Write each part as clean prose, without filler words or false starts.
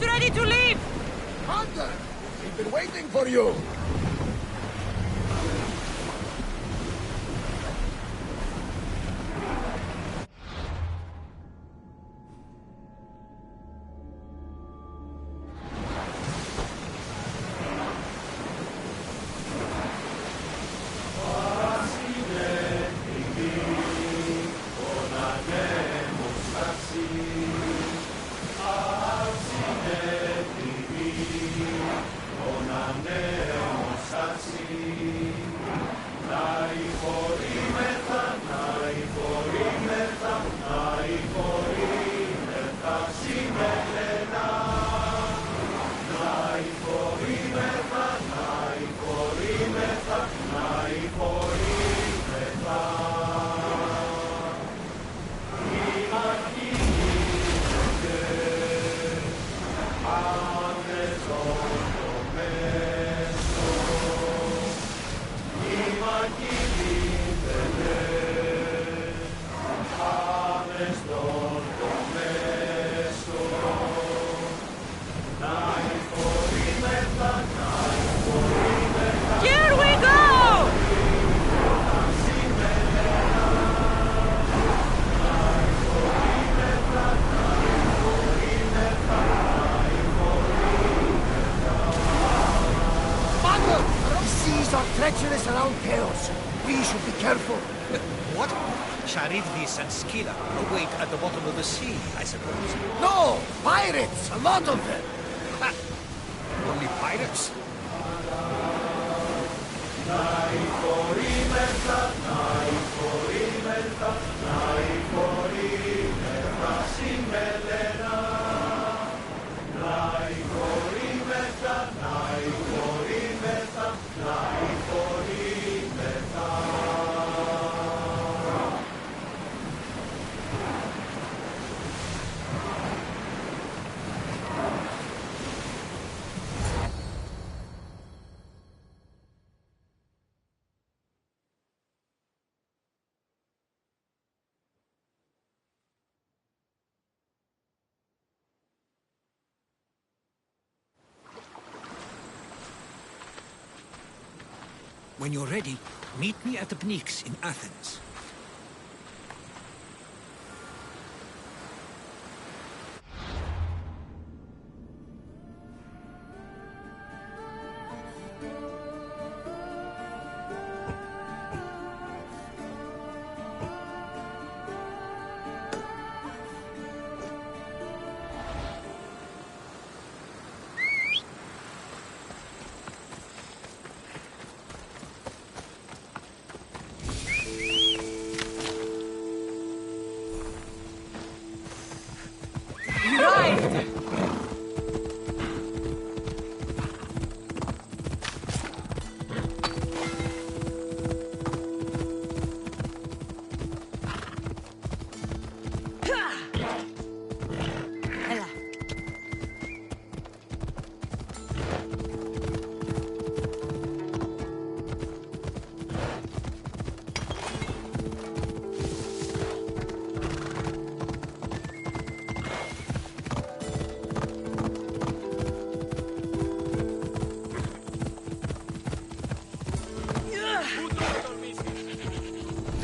ready to leave! Hunter! We've been waiting for you! Here we go! Mother! The seas are treacherous around Chaos. We should be careful. What? Charybdis and Scylla await at the bottom of the sea, I suppose. No! Pirates! A lot of them! Ha! Only pirates? When you're ready, meet me at the Pnyx in Athens.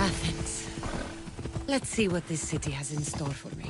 Athens. Let's see what this city has in store for me.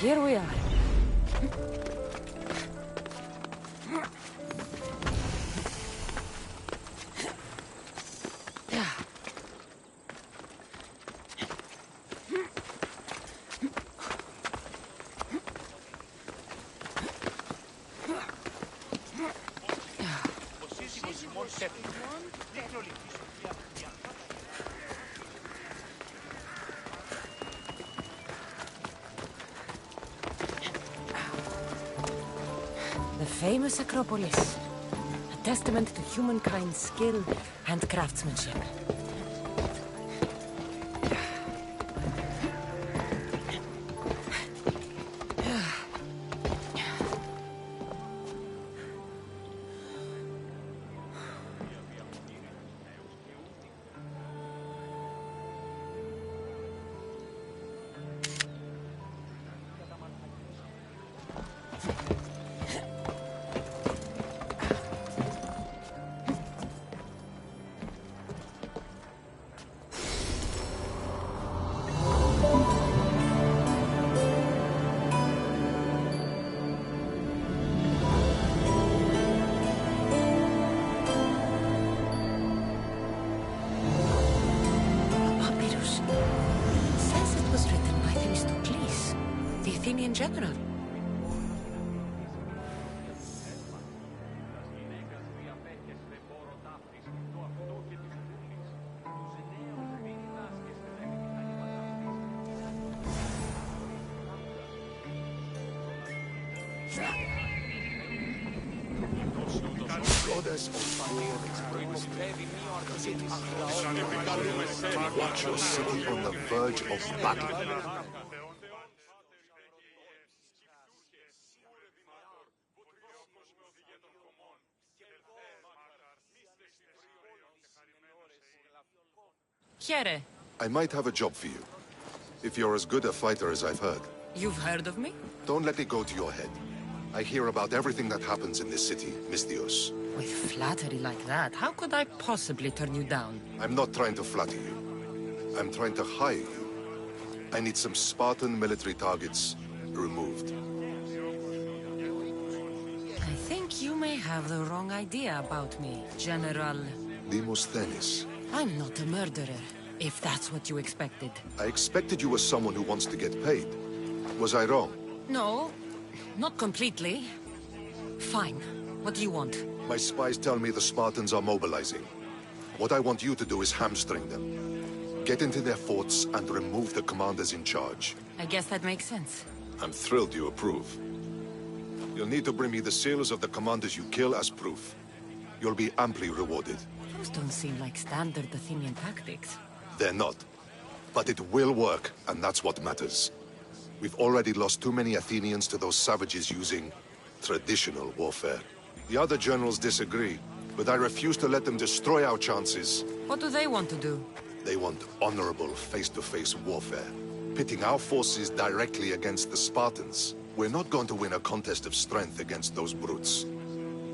Here we are. famous Acropolis. A testament to humankind's skill and craftsmanship. In general. Watch your city on the verge of battle. Here. I might have a job for you. If you're as good a fighter as I've heard. You've heard of me? Don't let it go to your head. I hear about everything that happens in this city, Misthios. With flattery like that, how could I possibly turn you down? I'm not trying to flatter you. I'm trying to hire you. I need some Spartan military targets removed. I think you may have the wrong idea about me, General. Demosthenes. I'm not a murderer, if that's what you expected. I expected you as someone who wants to get paid. Was I wrong? No, not completely. Fine. What do you want? My spies tell me the Spartans are mobilizing. What I want you to do is hamstring them. Get into their forts and remove the commanders in charge. I guess that makes sense. I'm thrilled you approve. You'll need to bring me the seals of the commanders you kill as proof. You'll be amply rewarded. Those don't seem like standard Athenian tactics. They're not. But it will work, and that's what matters. We've already lost too many Athenians to those savages using traditional warfare. The other generals disagree, but I refuse to let them destroy our chances. What do they want to do? They want honorable face-to-face warfare, pitting our forces directly against the Spartans. We're not going to win a contest of strength against those brutes.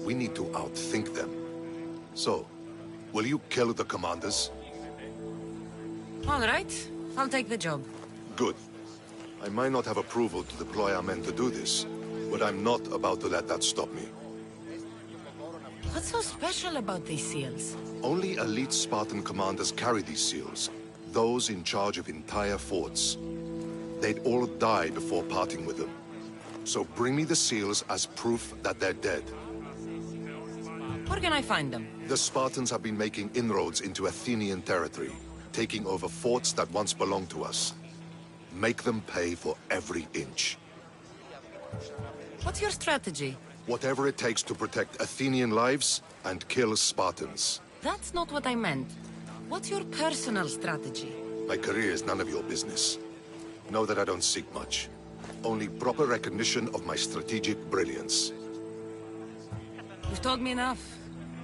We need to outthink them. So, will you kill the commanders? All right, I'll take the job. Good. I might not have approval to deploy our men to do this, but I'm not about to let that stop me. What's so special about these seals? Only elite Spartan commanders carry these seals, those in charge of entire forts. They'd all die before parting with them. So bring me the seals as proof that they're dead. Where can I find them? The Spartans have been making inroads into Athenian territory, taking over forts that once belonged to us. Make them pay for every inch. What's your strategy? Whatever it takes to protect Athenian lives and kill Spartans. That's not what I meant. What's your personal strategy? My career is none of your business. Know that I don't seek much. Only proper recognition of my strategic brilliance. You've told me enough.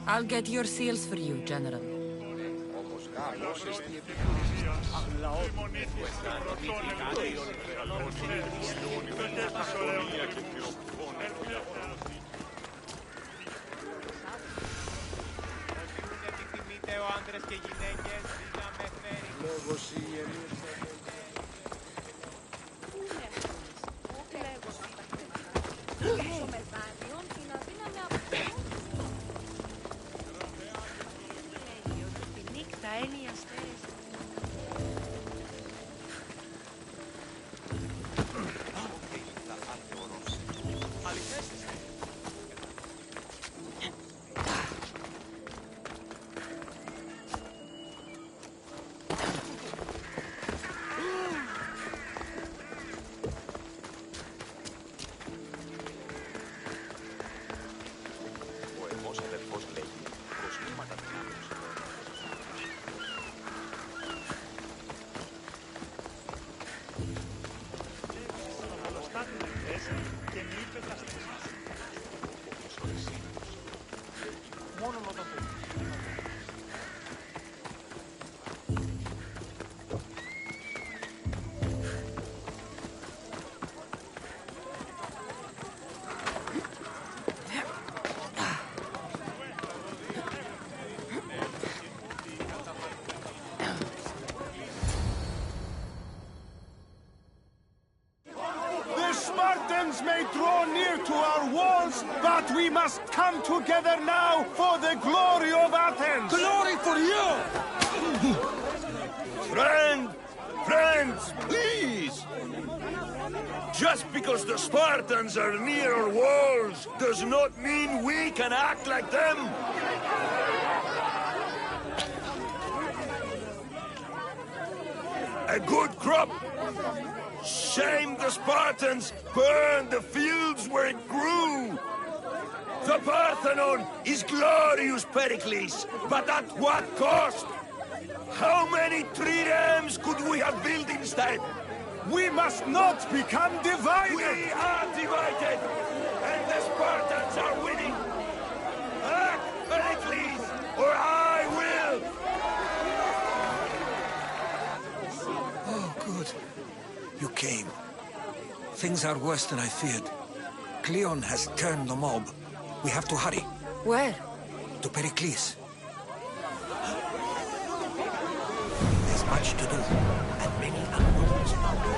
I'll get your seals for you, General. Spartans may draw near to our walls, but we must come together now for the glory of Athens! Glory for you! Friends, please! Just because the Spartans are near our walls does not mean we can act like them! A good crop! Shame the Spartans burned the fields where it grew! The Parthenon is glorious, Pericles, but at what cost? How many triremes could we have built instead? We must not become divided! We are divided, and the Spartans are winning! Act, Pericles, or I will! Oh, good. You came. Things are worse than I feared. Cleon has turned the mob. We have to hurry. Where? To Pericles. There's much to do, and many unknowns about the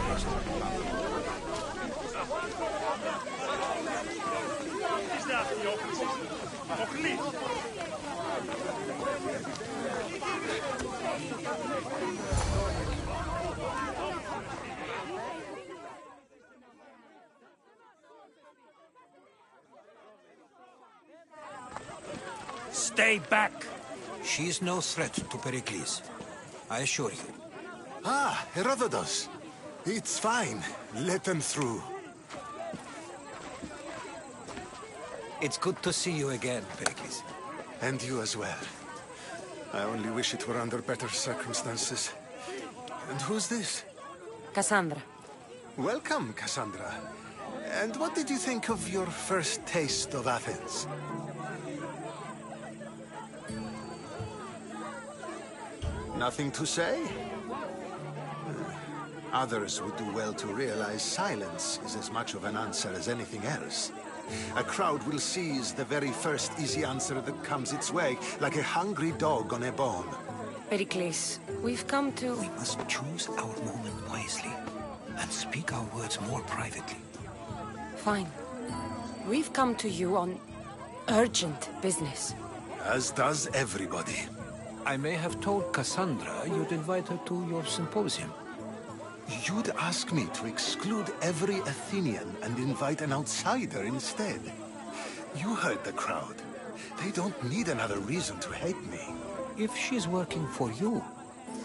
Stay back! She's no threat to Pericles. I assure you. Ah, Herodotus. It's fine. Let them through. It's good to see you again, Pericles. And you as well. I only wish it were under better circumstances. And who's this? Cassandra. Welcome, Cassandra. And what did you think of your first taste of Athens? Nothing to say? Others would do well to realize silence is as much of an answer as anything else. A crowd will seize the very first easy answer that comes its way, like a hungry dog on a bone. Pericles, we've come to... We must choose our moment wisely, and speak our words more privately. Fine. We've come to you on urgent business. As does everybody. I may have told Cassandra you'd invite her to your symposium. You'd ask me to exclude every Athenian and invite an outsider instead. You heard the crowd. They don't need another reason to hate me. If she's working for you,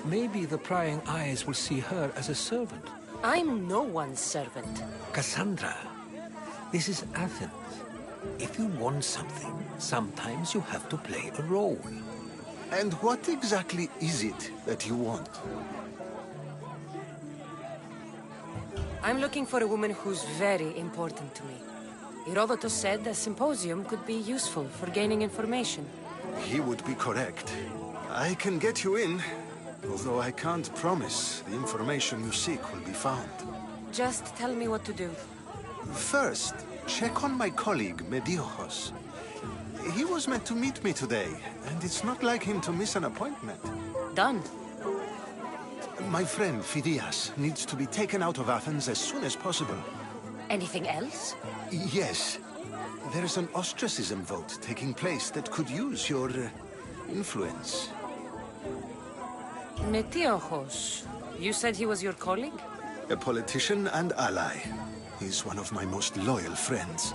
maybe the prying eyes will see her as a servant. I'm no one's servant. Cassandra, this is Athens. If you want something, sometimes you have to play a role. And what exactly is it that you want? I'm looking for a woman who's very important to me. Herodotus said a symposium could be useful for gaining information. He would be correct. I can get you in, although I can't promise the information you seek will be found. Just tell me what to do. First, check on my colleague, Mediochos. He was meant to meet me today, and it's not like him to miss an appointment. Done. My friend, Phidias, needs to be taken out of Athens as soon as possible. Anything else? Yes. There's an ostracism vote taking place that could use your influence. Metiochos. You said he was your colleague? A politician and ally. He's one of my most loyal friends.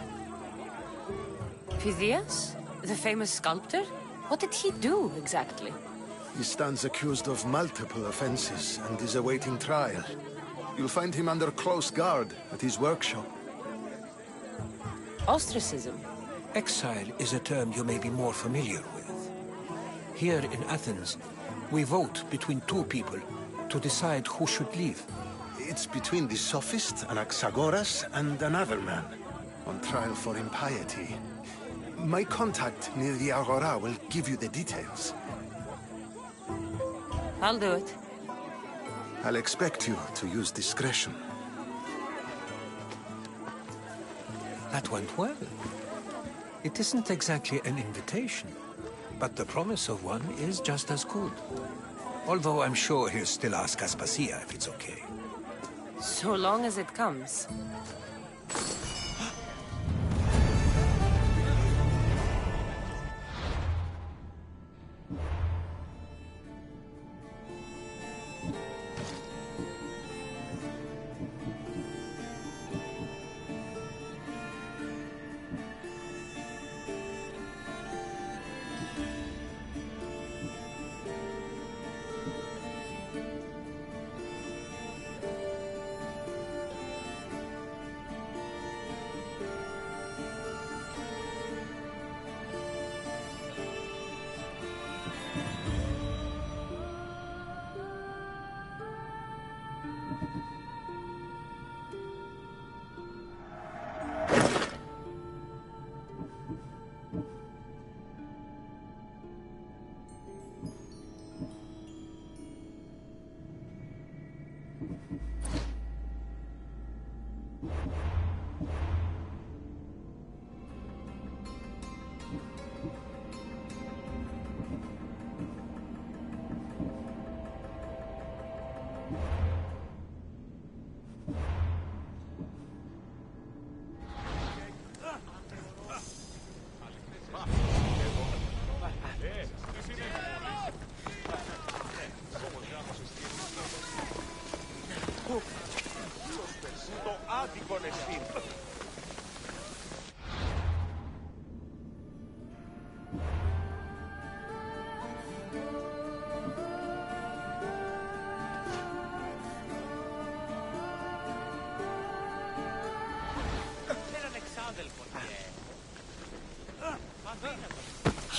Phidias? The famous sculptor? What did he do, exactly? He stands accused of multiple offenses and is awaiting trial. You'll find him under close guard at his workshop. Ostracism? Exile is a term you may be more familiar with. Here in Athens, we vote between two people to decide who should leave. It's between the sophist Anaxagoras and another man, on trial for impiety. My contact near the Agora will give you the details. I'll do it. I'll expect you to use discretion. That went well. It isn't exactly an invitation, but the promise of one is just as good. Although I'm sure he'll still ask Aspasia if it's okay. So long as it comes.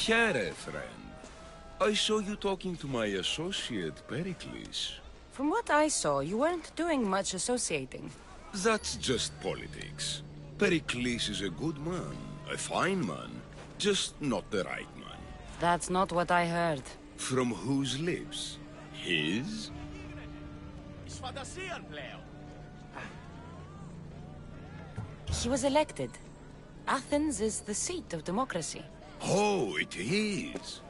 Here, friend. I saw you talking to my associate, Pericles. From what I saw, you weren't doing much associating. That's just politics. Pericles is a good man, a fine man, just not the right man. That's not what I heard. From whose lips? His? He was elected. Athens is the seat of democracy. Oh, it is.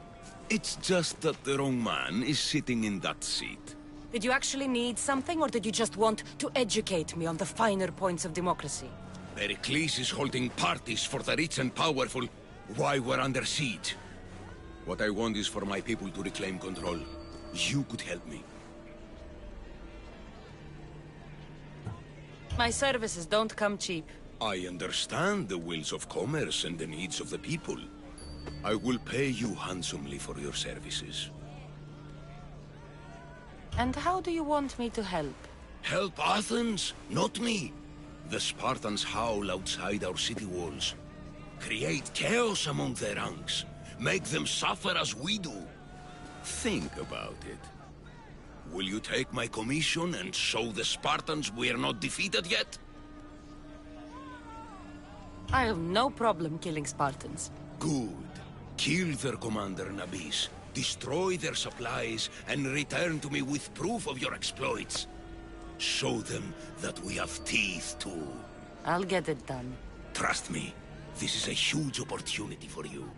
It's just that the wrong man is sitting in that seat. Did you actually need something, or did you just want to educate me on the finer points of democracy? Pericles is holding parties for the rich and powerful while we're under siege. What I want is for my people to reclaim control. You could help me. My services don't come cheap. I understand the wills of commerce and the needs of the people. I will pay you handsomely for your services. And how do you want me to help? Help Athens, not me. The Spartans howl outside our city walls. Create chaos among their ranks. Make them suffer as we do. Think about it. Will you take my commission and show the Spartans we are not defeated yet? I have no problem killing Spartans. Good. Kill their commander Nabis, destroy their supplies, and return to me with proof of your exploits. Show them that we have teeth too. I'll get it done. Trust me, this is a huge opportunity for you.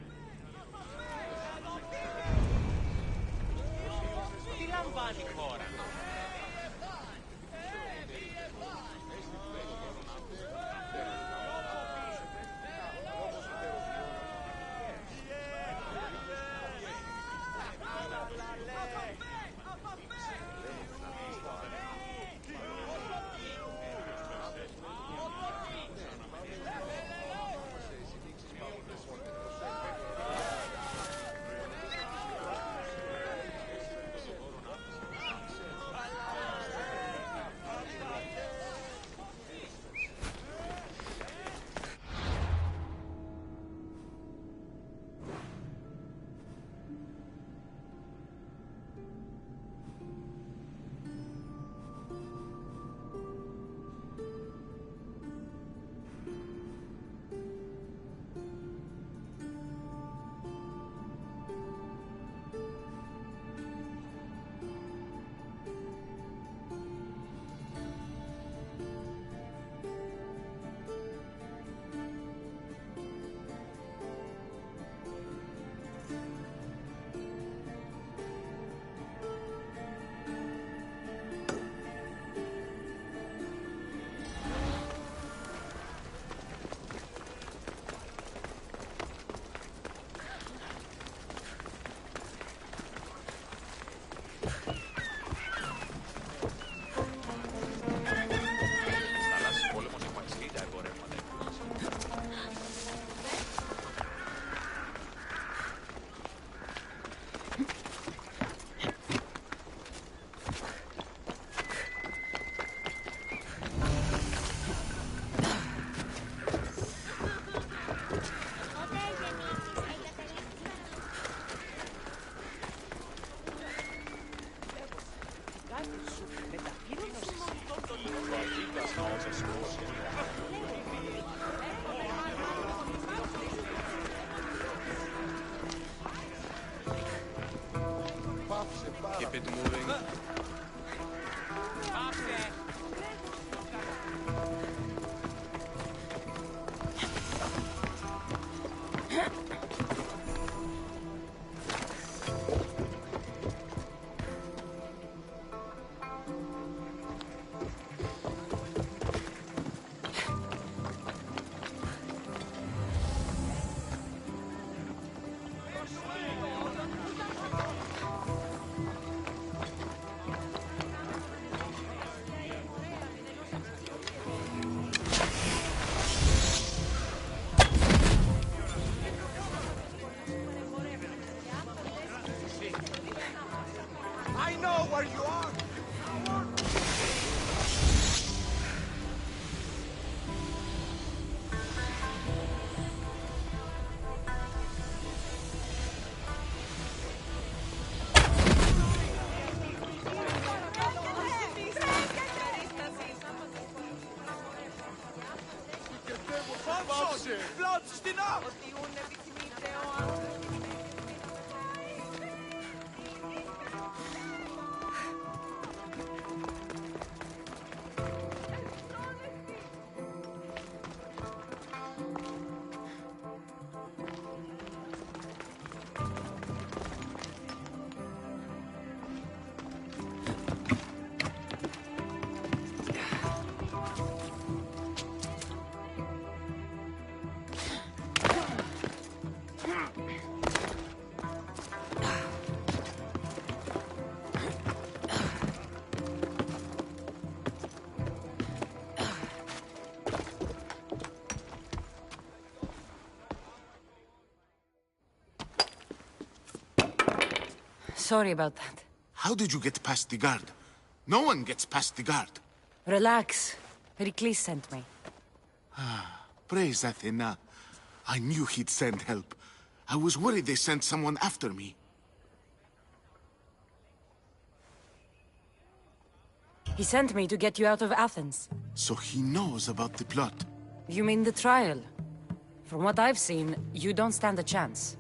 Keep it moving. απόψε! Πλάτσου στην άκρη! Sorry about that. How did you get past the guard? No one gets past the guard. Relax. Pericles sent me. Praise Athena. I knew he'd send help. I was worried they sent someone after me. He sent me to get you out of Athens. So he knows about the plot. You mean the trial? From what I've seen, you don't stand a chance.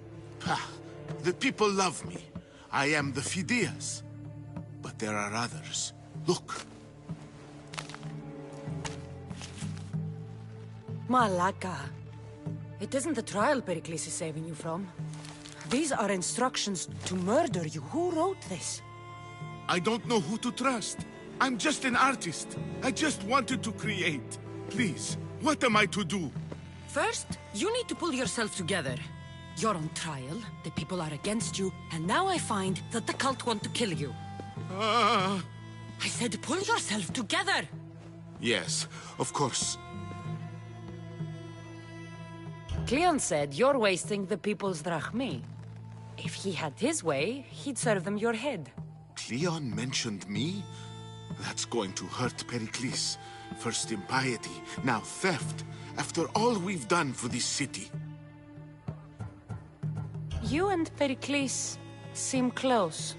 The people love me. I am the Phidias. But there are others. Look. Malaka. It isn't the trial Pericles is saving you from. These are instructions to murder you. Who wrote this? I don't know who to trust. I'm just an artist. I just wanted to create. Please, what am I to do? First, you need to pull yourself together. You're on trial, the people are against you, and now I find that the cult want to kill you. I said pull yourself together! Yes, of course. Cleon said you're wasting the people's drachmi. If he had his way, he'd serve them your head. Cleon mentioned me? That's going to hurt Pericles. First impiety, now theft. After all we've done for this city. You and Pericles seem close.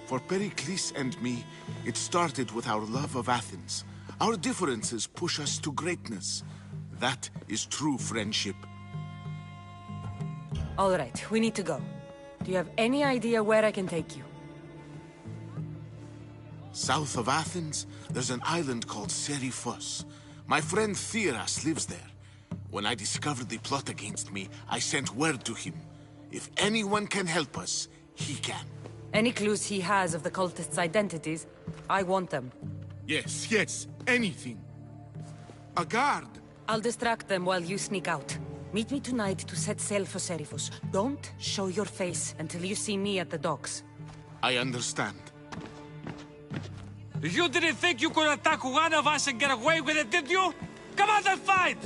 For Pericles and me, it started with our love of Athens. Our differences push us to greatness. That is true friendship. All right, we need to go. Do you have any idea where I can take you? South of Athens, there's an island called Seriphos. My friend Theras lives there. When I discovered the plot against me, I sent word to him. If anyone can help us, he can. Any clues he has of the cultists' identities, I want them. Yes, anything. A guard! I'll distract them while you sneak out. Meet me tonight to set sail for Seriphos. Don't show your face until you see me at the docks. I understand. You didn't think you could attack one of us and get away with it, did you? Come on and fight!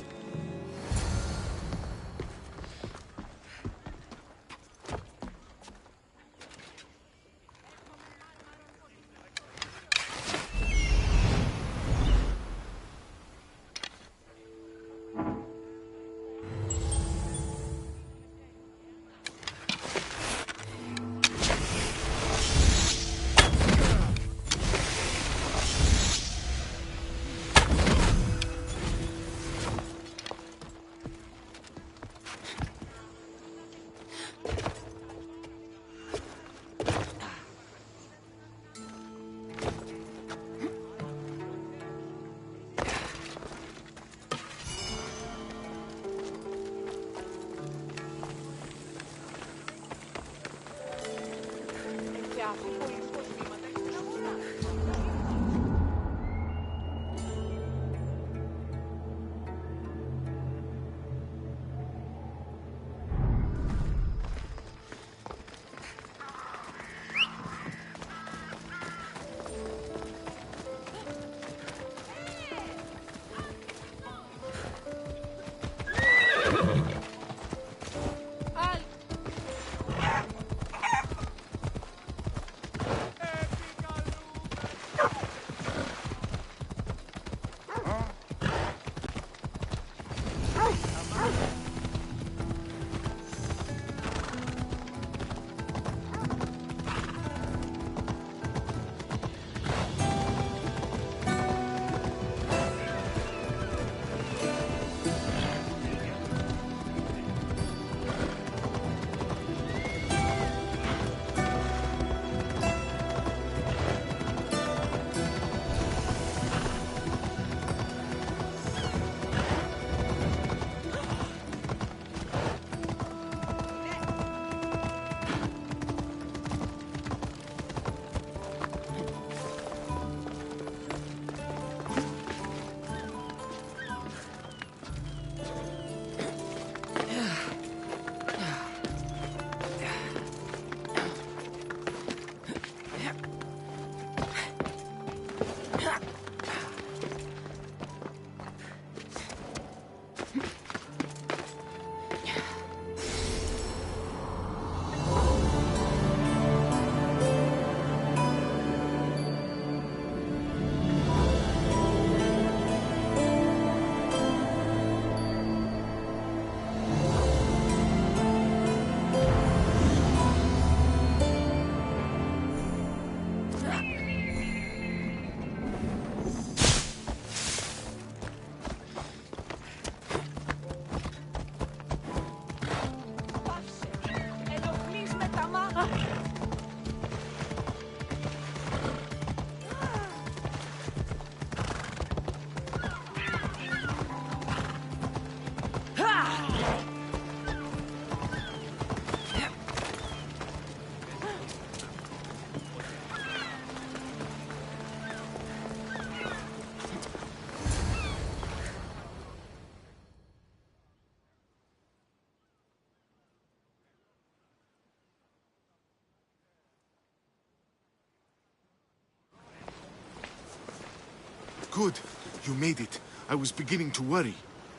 Good. You made it. I was beginning to worry.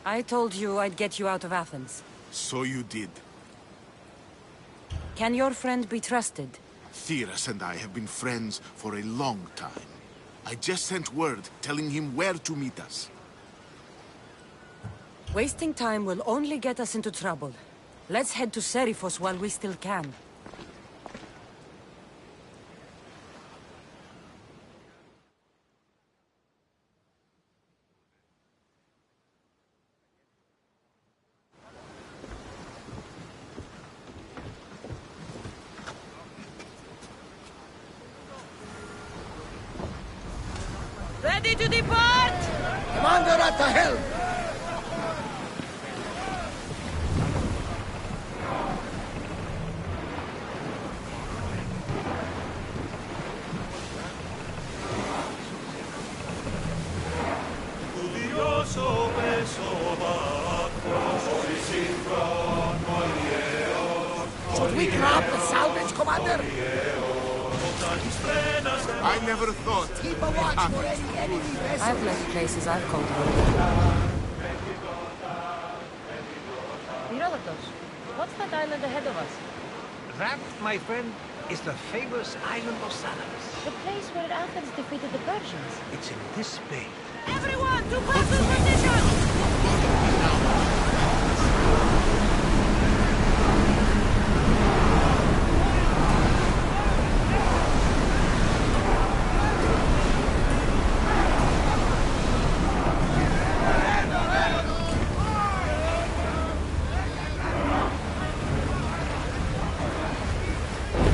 I told you I'd get you out of Athens. So you did. Can your friend be trusted? Theras and I have been friends for a long time. I just sent word telling him where to meet us. Wasting time will only get us into trouble. Let's head to Seriphos while we still can. Ready to depart! Commander at the helm! Should we grab the salvage, Commander? I never thought. Keep a watch for any enemy vessels. I've left places I've called home. Herodotus, what's that island ahead of us? That, my friend, is the famous island of Salamis. The place where Athens defeated the Persians. It's in this bay. Everyone, to battle position!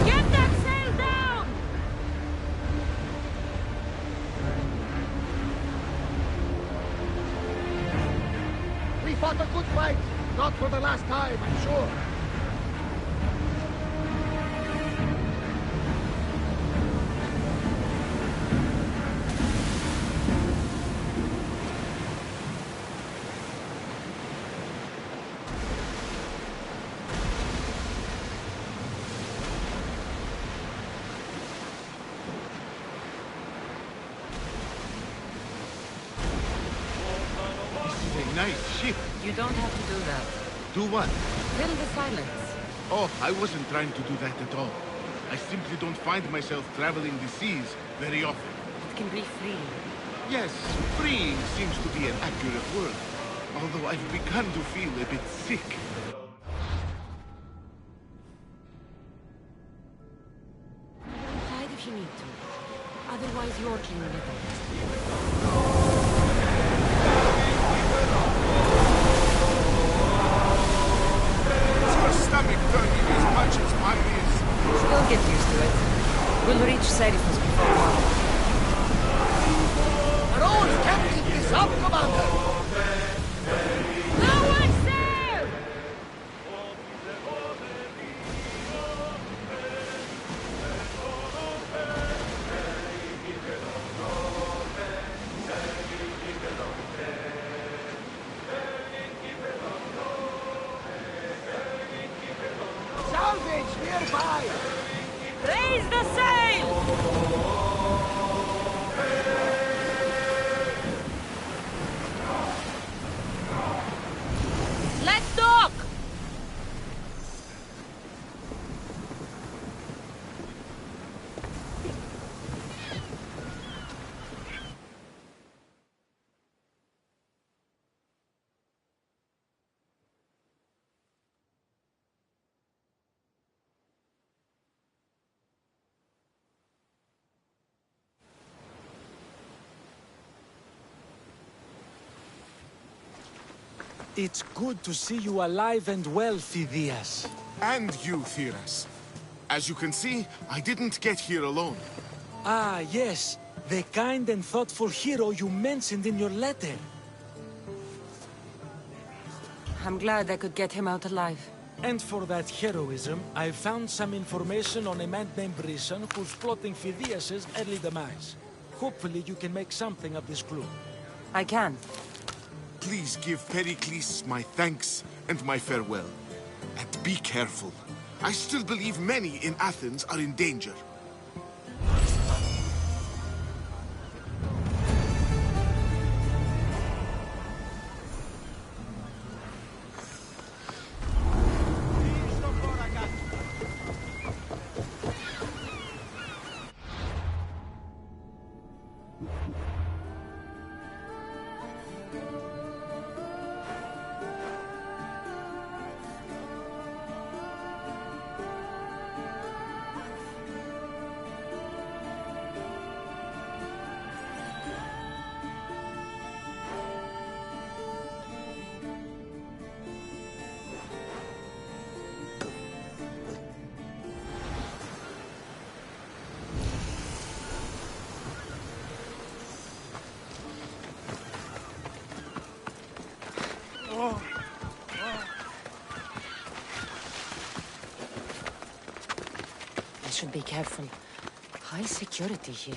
Get that sail down! We fought a good fight. Not for the last time, I'm sure. This is a nice ship. You don't have to do that. Do what? Fill the silence. Oh, I wasn't trying to do that at all. I simply don't find myself traveling the seas very often. It can be free. Yes, freeing seems to be an accurate word. Although I've begun to feel a bit sick. Hide if you need to. Otherwise, you're cleaning it up. Is your stomach turning as much as mine is? We'll get used to it. We'll reach Seriphos before long. Our oars can't keep this up, Commander! No one sail! Salvage nearby! Raise the sail! Let's dock! It's good to see you alive and well, Phidias. And you, Theras. As you can see, I didn't get here alone. Ah, yes. The kind and thoughtful hero you mentioned in your letter. I'm glad I could get him out alive. And for that heroism, I found some information on a man named Brisson who's plotting Phidias' early demise. Hopefully you can make something of this clue. I can. Please give Pericles my thanks and my farewell. And be careful. I still believe many in Athens are in danger. I should be careful. High security here.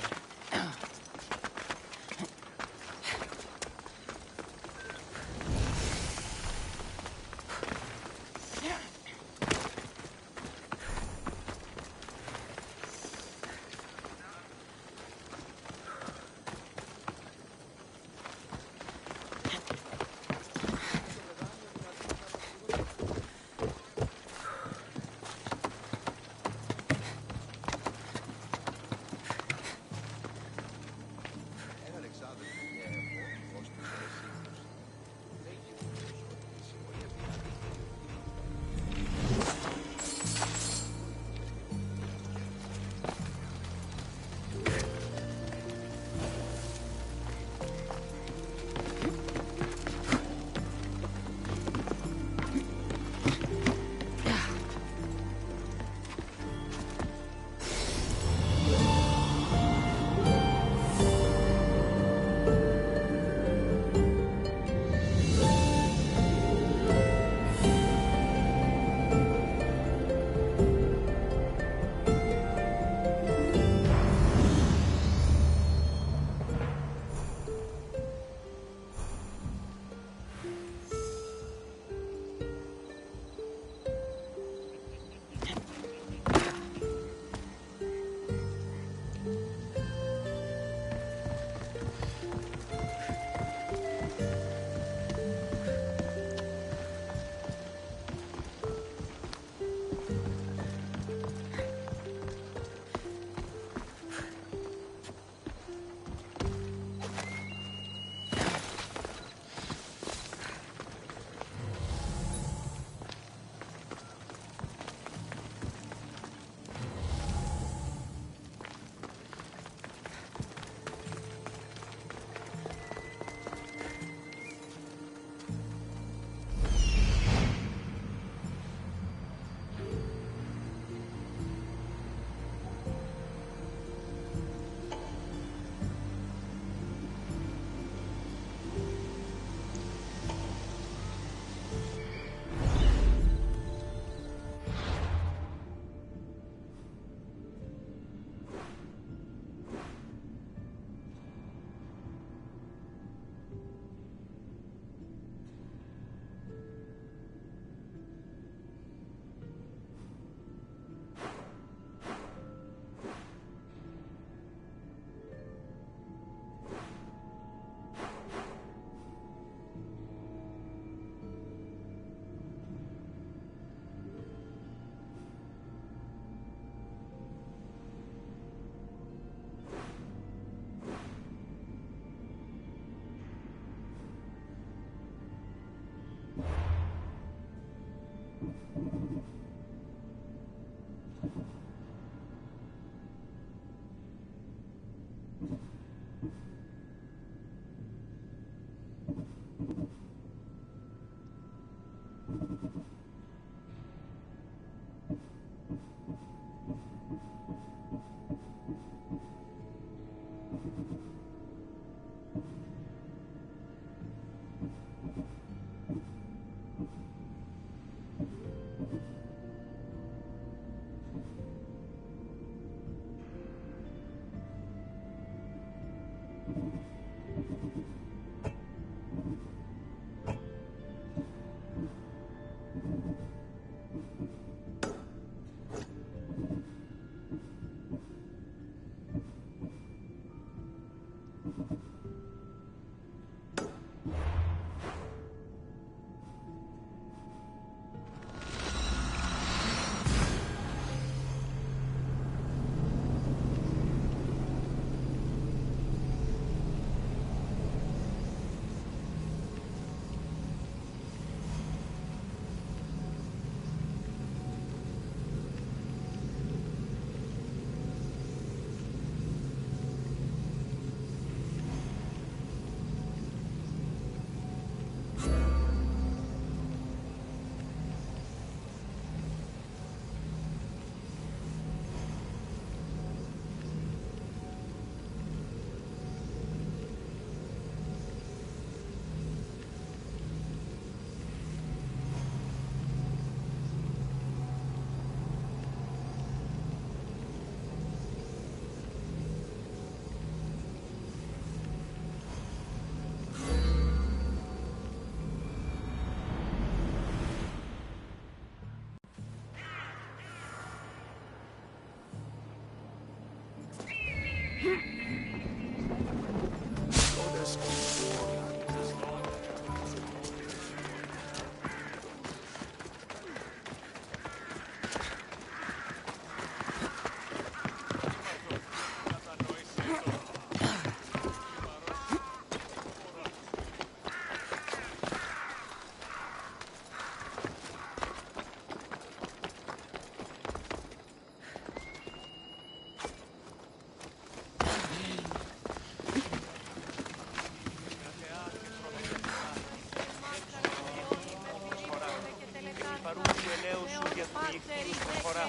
ευθύνη που φορά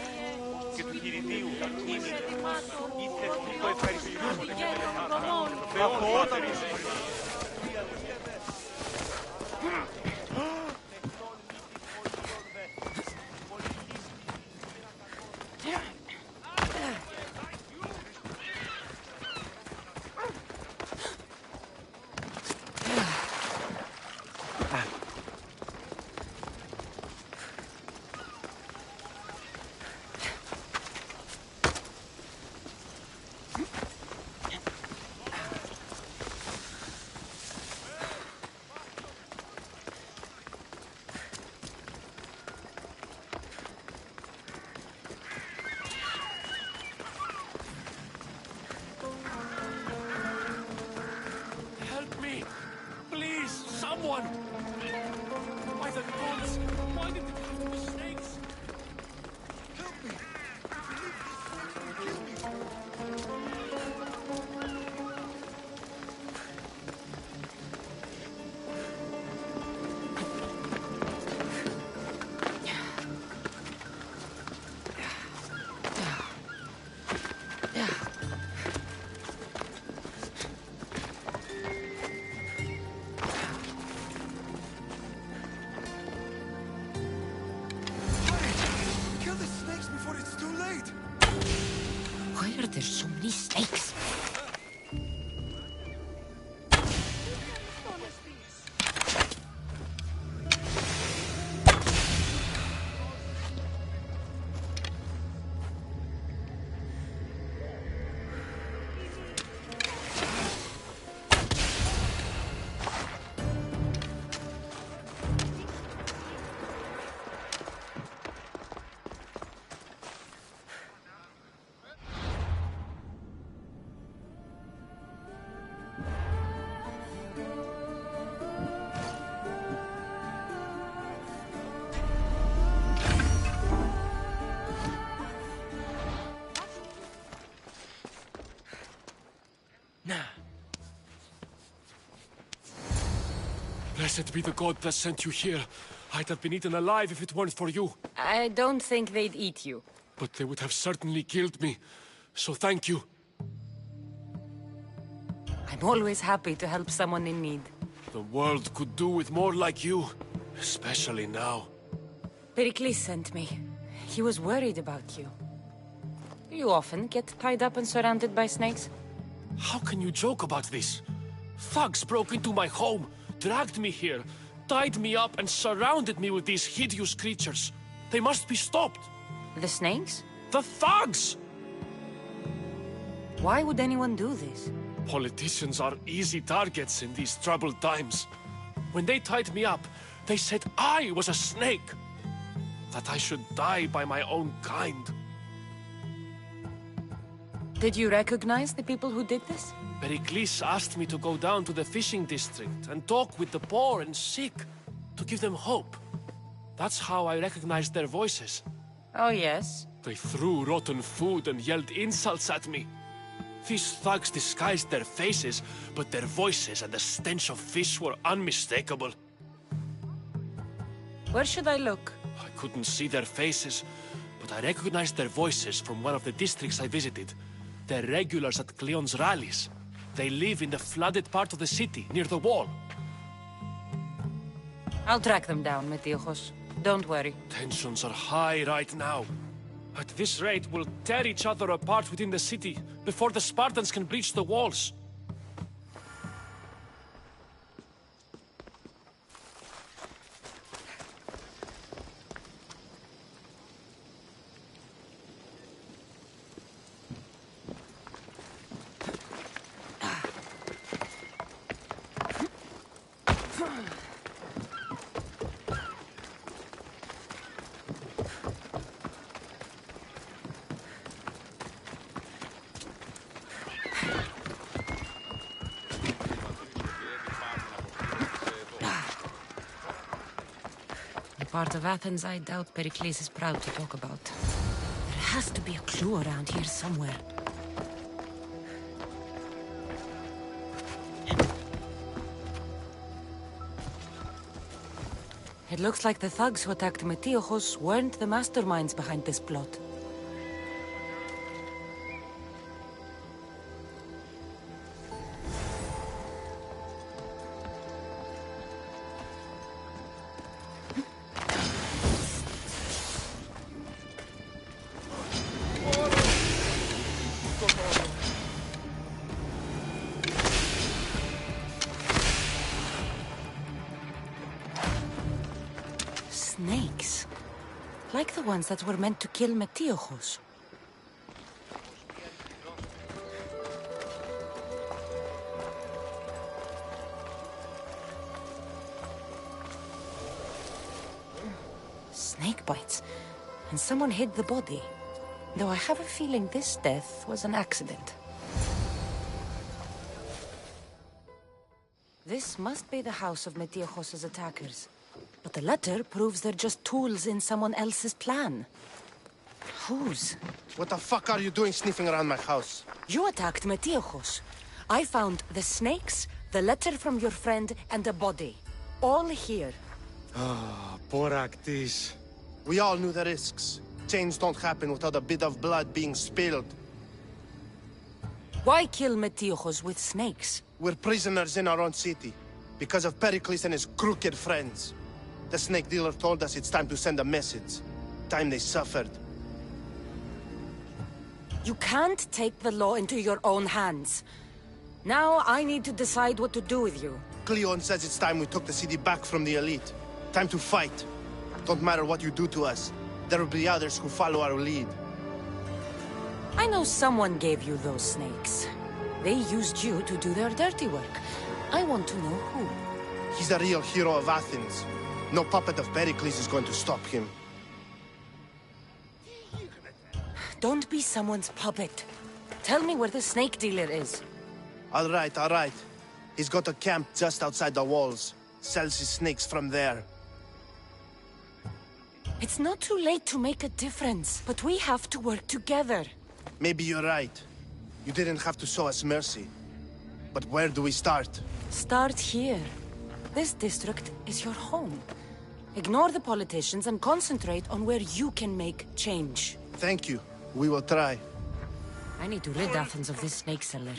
και του χειριδίου είναι. Ήθελε το ευχαριστούμε για τον Θεό όταν Someone! By the gods! Why did it have to be snakes? Help me! Kill me! Why are there so many snakes? Blessed be the god that sent you here. I'd have been eaten alive if it weren't for you. I don't think they'd eat you. But they would have certainly killed me. So thank you. I'm always happy to help someone in need. The world could do with more like you. Especially now. Pericles sent me. He was worried about you. You often get tied up and surrounded by snakes? How can you joke about this? Thugs broke into my home, dragged me here, tied me up and surrounded me with these hideous creatures. They must be stopped. The snakes? The thugs! Why would anyone do this? Politicians are easy targets in these troubled times. When they tied me up, they said I was a snake. That I should die by my own kind. Did you recognize the people who did this? Pericles asked me to go down to the fishing district and talk with the poor and sick, to give them hope. That's how I recognized their voices. Oh, yes? They threw rotten food and yelled insults at me. These thugs disguised their faces, but their voices and the stench of fish were unmistakable. Where should I look? I couldn't see their faces, but I recognized their voices from one of the districts I visited. They're regulars at Cleon's rallies. They live in the flooded part of the city, near the wall. I'll track them down, Metiochos. Don't worry. Tensions are high right now. At this rate, we'll tear each other apart within the city, before the Spartans can breach the walls. Part of Athens I doubt Pericles is proud to talk about. There has to be a clue around here somewhere. It looks like the thugs who attacked Metiochos weren't the masterminds behind this plot. Snakes. Like the ones that were meant to kill Metiochos. Snake bites. And someone hid the body. Though I have a feeling this death was an accident. This must be the house of Metiochos' attackers. But the letter proves they're just tools in someone else's plan. Whose? What the fuck are you doing sniffing around my house? You attacked Metiochos. I found the snakes, the letter from your friend, and a body. All here. Ah, poor Actis. We all knew the risks. Change don't happen without a bit of blood being spilled. Why kill Metiochos with snakes? We're prisoners in our own city. Because of Pericles and his crooked friends. The snake dealer told us it's time to send a message. Time they suffered. You can't take the law into your own hands. Now I need to decide what to do with you. Cleon says it's time we took the city back from the elite. Time to fight. Don't matter what you do to us. There will be others who follow our lead. I know someone gave you those snakes. They used you to do their dirty work. I want to know who. He's a real hero of Athens. No puppet of Pericles is going to stop him. Don't be someone's puppet. Tell me where the snake dealer is. All right. He's got a camp just outside the walls. Sells his snakes from there. It's not too late to make a difference, but we have to work together. Maybe you're right. You didn't have to show us mercy. But where do we start? Start here. This district is your home. Ignore the politicians and concentrate on where you can make change. Thank you. We will try. I need to rid Athens of this snake seller.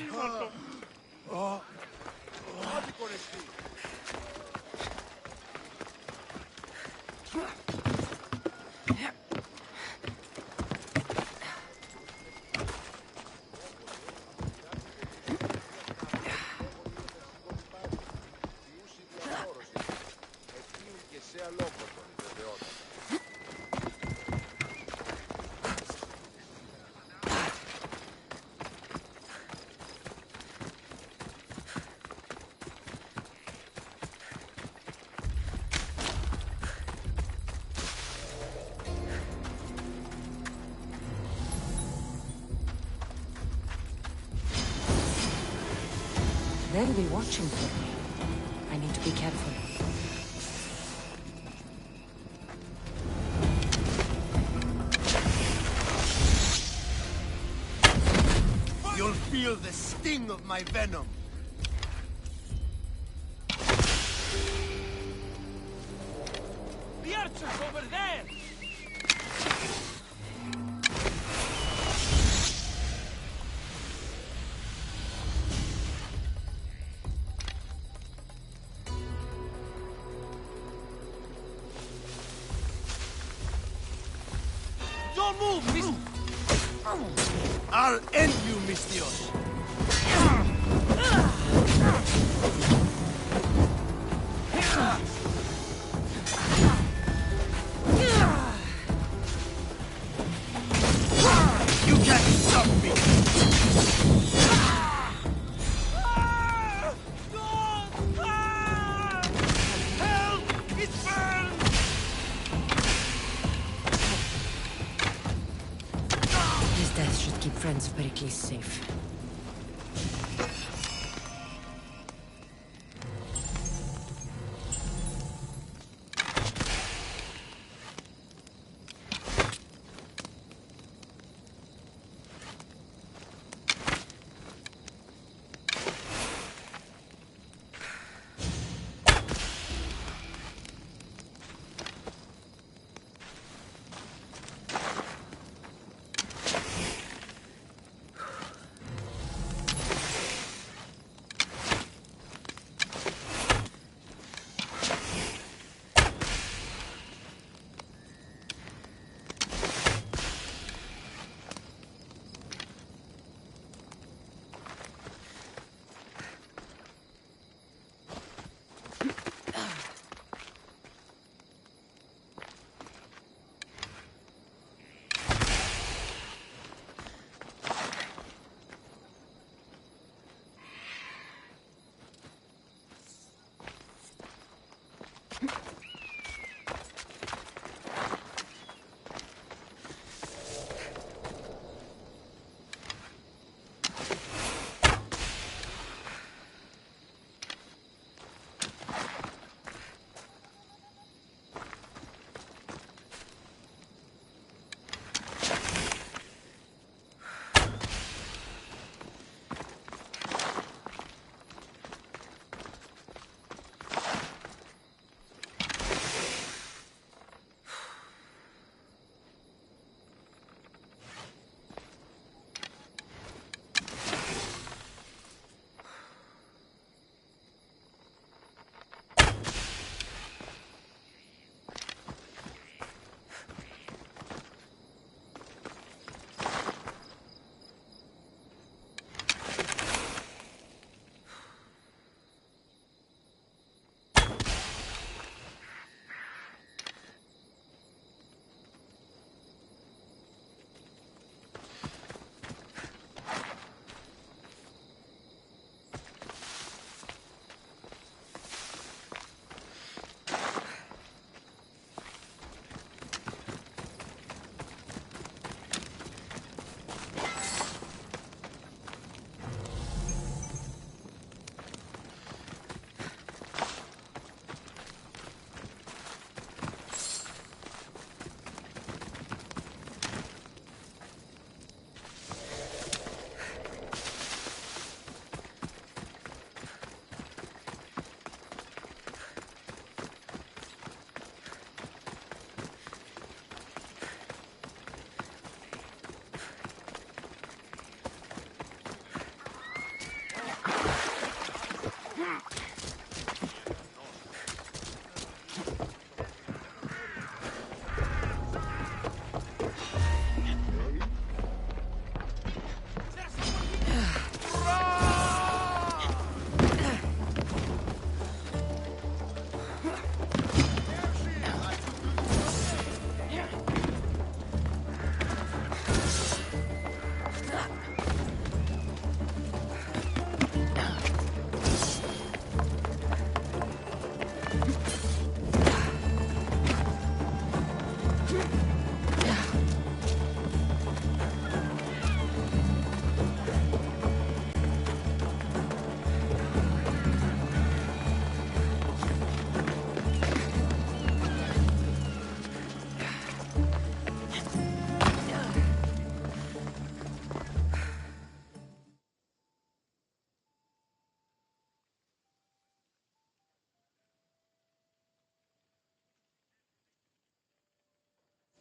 They'll be watching for me. I need to be careful. You'll feel the sting of my venom. The archer's over there! Don't move, miss! I'll end you, Misthios! You can't stop me! Help! It burns! His death should keep friends of Pericles safe.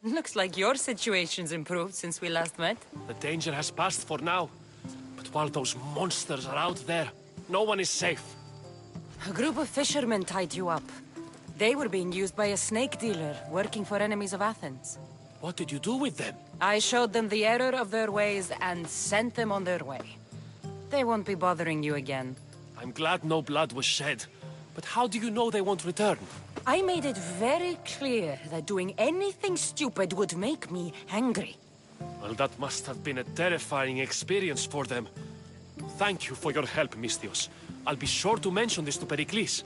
Looks like your situation's improved since we last met. The danger has passed for now. But while those monsters are out there, no one is safe. A group of fishermen tied you up. They were being used by a snake dealer working for enemies of Athens. What did you do with them? I showed them the error of their ways and sent them on their way. They won't be bothering you again. I'm glad no blood was shed. But how do you know they won't return? I made it very clear that doing anything stupid would make me angry. Well, that must have been a terrifying experience for them. Thank you for your help, Misthios. I'll be sure to mention this to Pericles.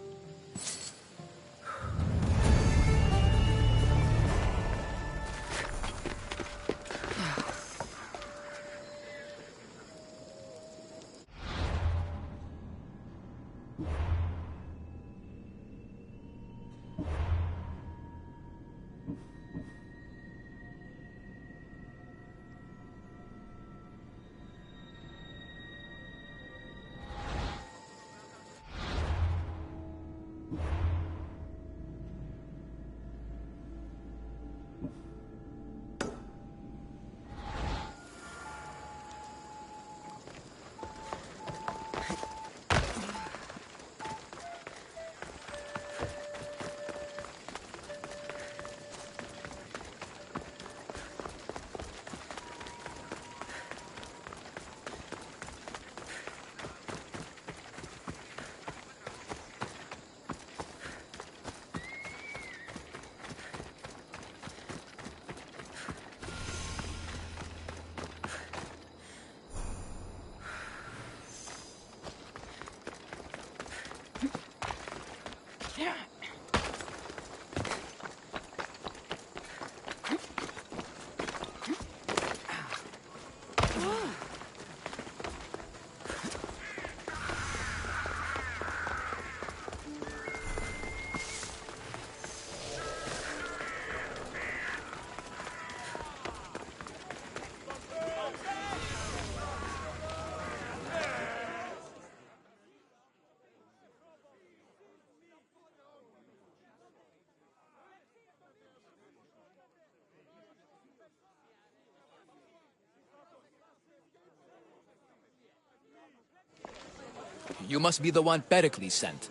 You must be the one Pericles sent.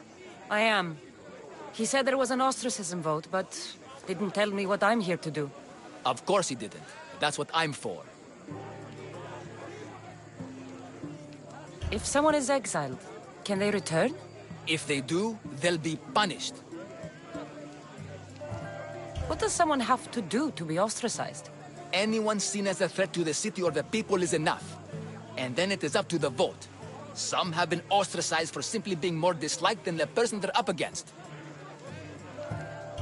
I am. He said there was an ostracism vote, but didn't tell me what I'm here to do. Of course he didn't. That's what I'm for. If someone is exiled, can they return? If they do, they'll be punished. What does someone have to do to be ostracized? Anyone seen as a threat to the city or the people is enough. And then it is up to the vote. Some have been ostracized for simply being more disliked than the person they're up against.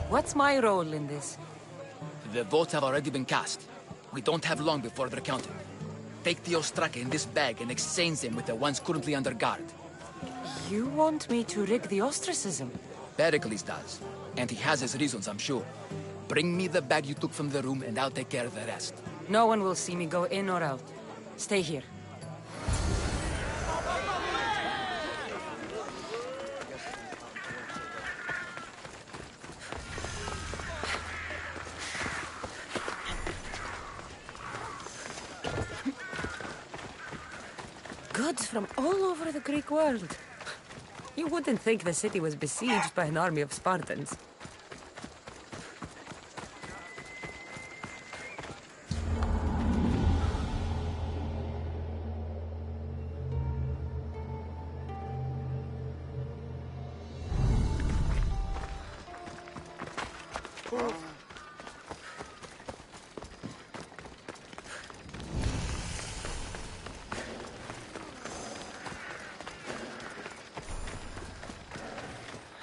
What's my role in this? The votes have already been cast. We don't have long before they're counted. Take the Ostraka in this bag and exchange them with the ones currently under guard. You want me to rig the ostracism? Pericles does. And he has his reasons, I'm sure. Bring me the bag you took from the room and I'll take care of the rest. No one will see me go in or out. Stay here. Goods from all over the Greek world. You wouldn't think the city was besieged by an army of Spartans.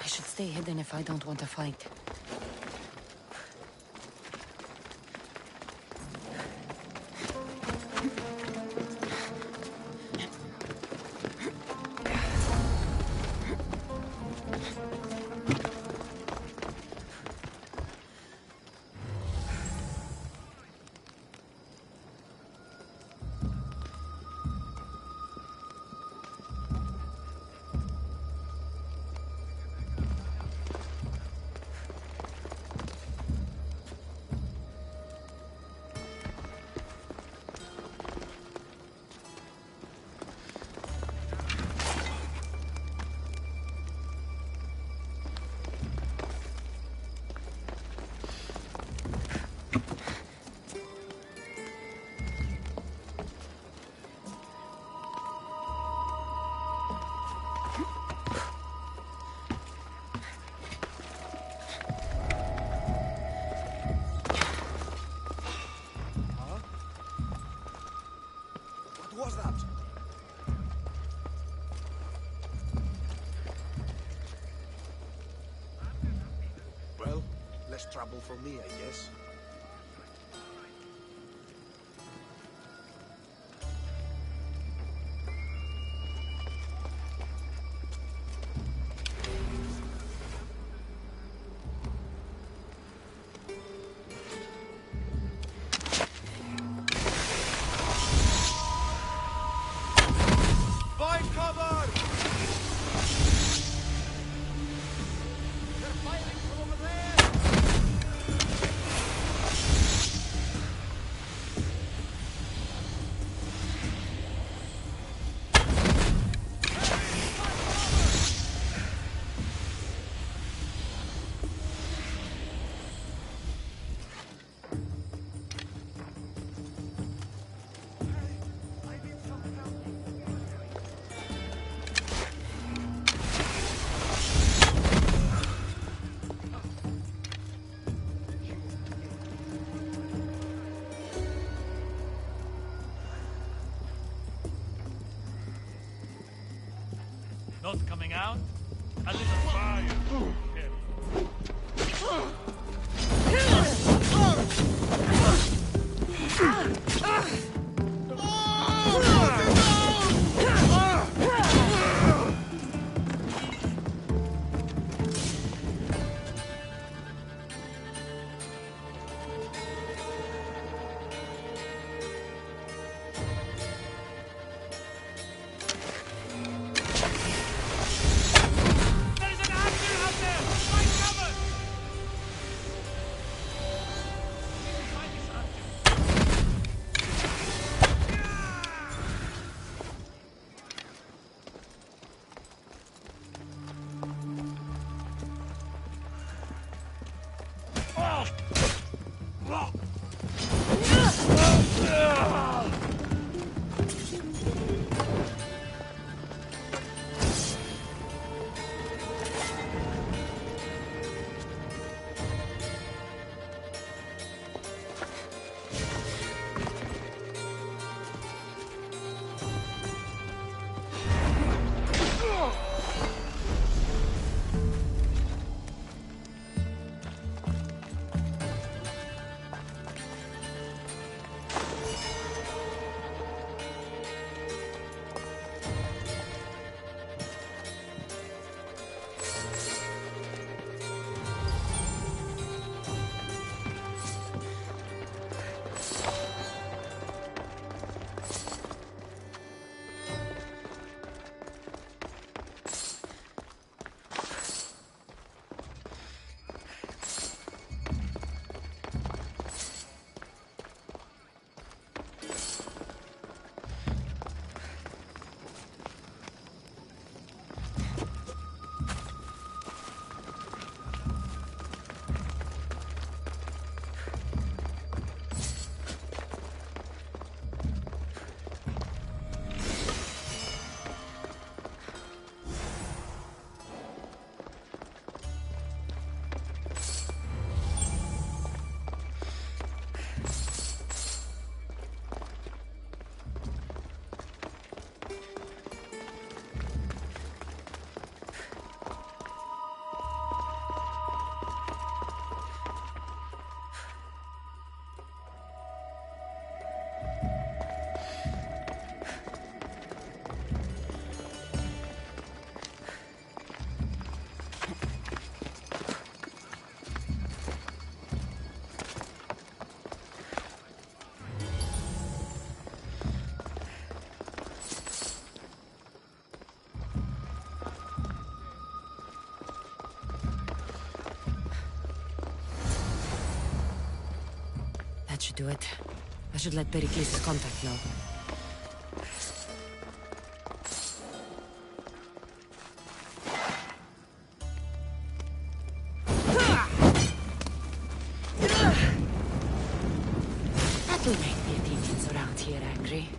I should stay hidden if I don't want to fight. Trouble for me, I guess. Find cover! They're fighting from over there! Not coming out? A little fire. There's an archer out there! That should do it. I should let Pericles' contact know. That'll make the Athenians around here angry.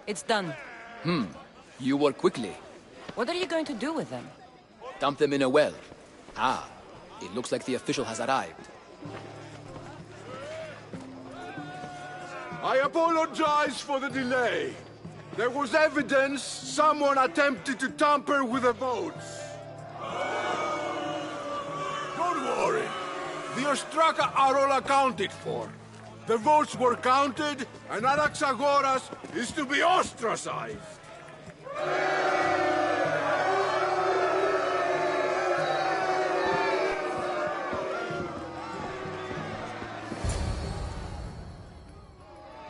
It's done. You work quickly. What are you going to do with them? Dump them in a well. Ah, it looks like the official has arrived. I apologize for the delay. There was evidence someone attempted to tamper with the votes. Don't worry. The Ostraka are all accounted for. The votes were counted, and Anaxagoras is to be ostracized.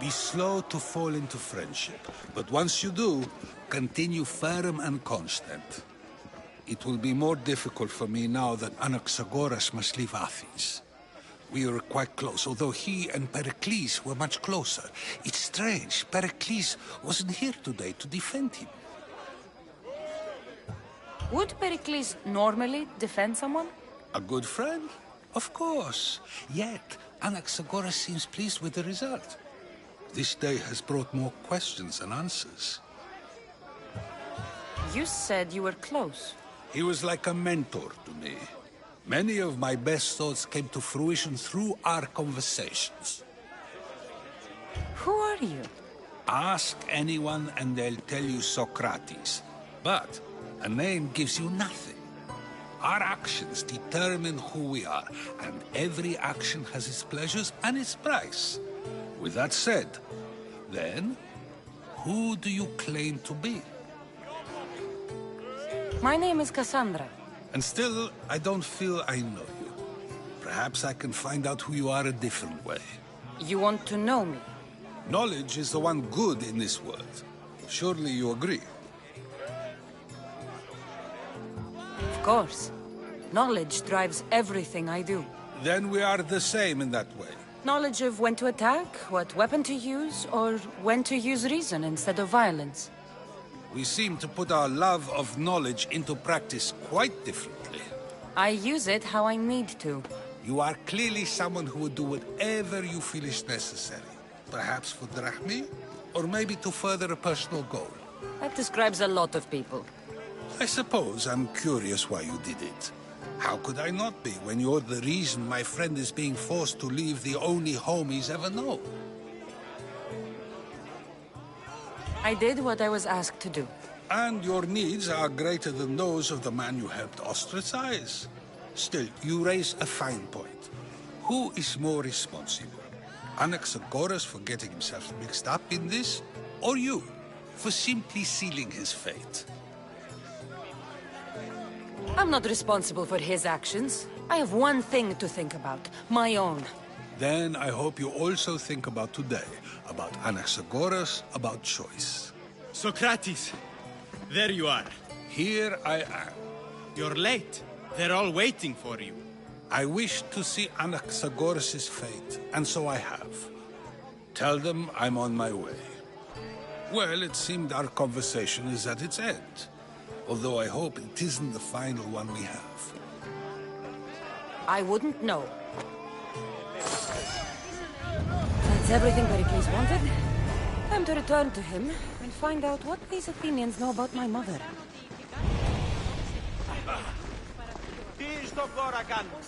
Be slow to fall into friendship, but once you do, continue firm and constant. It will be more difficult for me now that Anaxagoras must leave Athens. We were quite close, although he and Pericles were much closer. It's strange, Pericles wasn't here today to defend him. Would Pericles normally defend someone? A good friend? Of course. Yet, Anaxagoras seems pleased with the result. This day has brought more questions than answers. You said you were close. He was like a mentor to me. Many of my best thoughts came to fruition through our conversations. Who are you? Ask anyone and they'll tell you Socrates. But a name gives you nothing. Our actions determine who we are, and every action has its pleasures and its price. With that said, then, who do you claim to be? My name is Cassandra. And still, I don't feel I know you. Perhaps I can find out who you are a different way. You want to know me? Knowledge is the one good in this world. Surely you agree? Of course. Knowledge drives everything I do. Then we are the same in that way. Knowledge of when to attack, what weapon to use, or when to use reason instead of violence. We seem to put our love of knowledge into practice quite differently. I use it how I need to. You are clearly someone who would do whatever you feel is necessary. Perhaps for drachmi, or maybe to further a personal goal. That describes a lot of people. I suppose I'm curious why you did it. How could I not be when you're the reason my friend is being forced to leave the only home he's ever known? I did what I was asked to do. And your needs are greater than those of the man you helped ostracize. Still, you raise a fine point. Who is more responsible? Anaxagoras for getting himself mixed up in this, or you, for simply sealing his fate? I'm not responsible for his actions. I have one thing to think about, my own. Then I hope you also think about today, about Anaxagoras, about choice. Socrates, there you are. Here I am. You're late. They're all waiting for you. I wish to see Anaxagoras' fate, and so I have. Tell them I'm on my way. Well, it seemed our conversation is at its end. Although I hope it isn't the final one we have. I wouldn't know. That's everything Pericles wanted. Time to return to him and find out what these Athenians know about my mother. Τι στο τώρα κάνεις?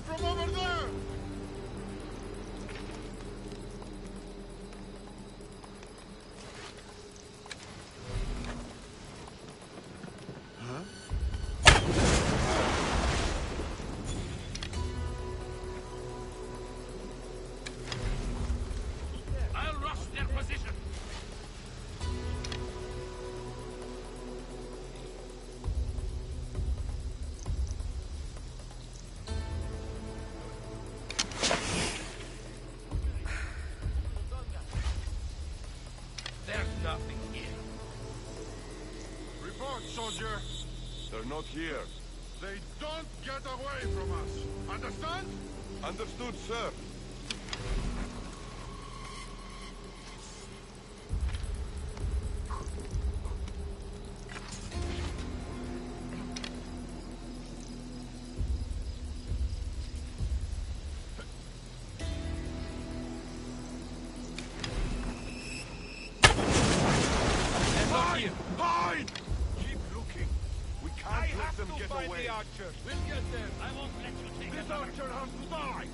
from over there! I'll rush their position. There's nothing here. Report, soldier. They're not here. They don't get away from us. Understand? Understood, sir. Hide! Hide! Keep looking. We can't let them get away. The archer. We'll get there. I won't let you take This archer has to die!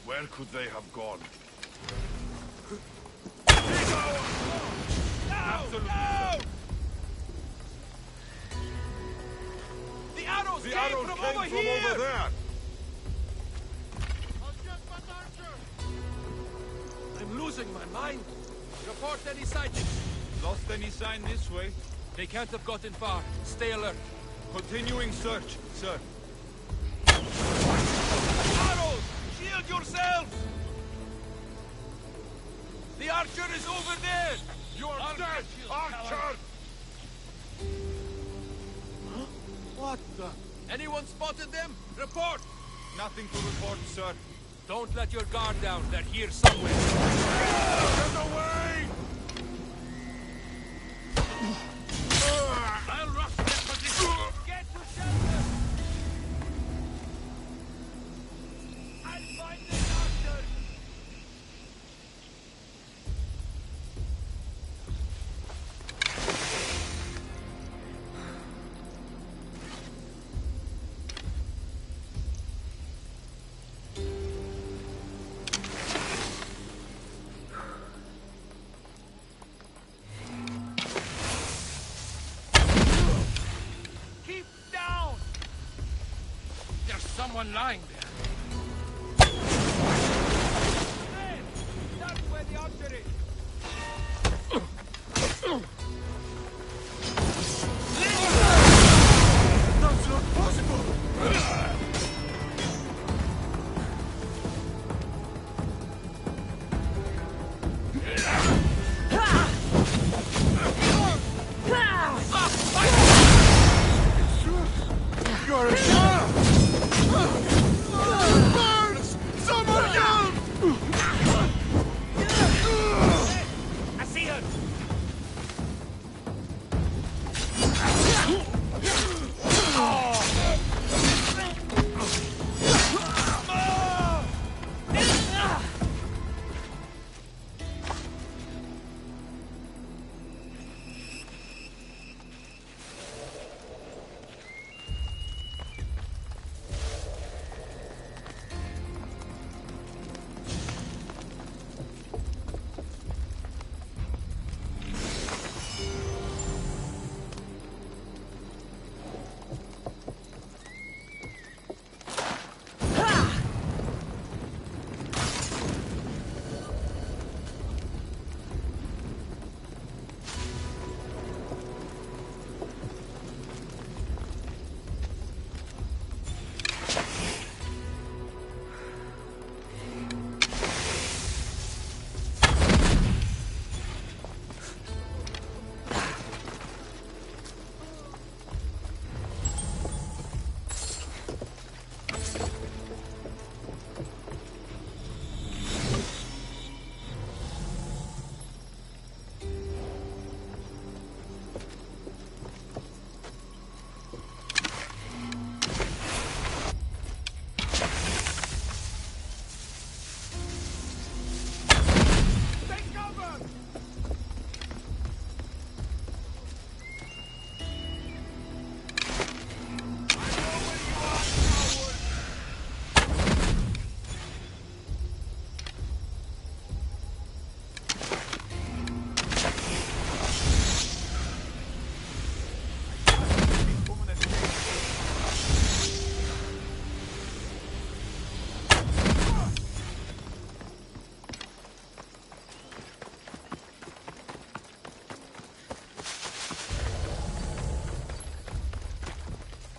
Where could they have gone? Absolutely, sir. The arrows The came arrows from came over from here! over there! I'm losing my mind. Report any sightings. Lost any sign this way? They can't have gotten far. Stay alert. Continuing search, sir. Arrows! Shield yourselves! The archer is over there! You are I'll dead, get you, archer! coward. What the? Anyone spotted them? Report! Nothing to report, sir. Don't let your guard down. They're here somewhere. Get away! I'll rush their position. Get to shelter! I'll find the archer! Keep down! There's someone lying there. Hey! That's where the archer is! That's not possible! You're a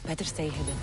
Better stay hidden.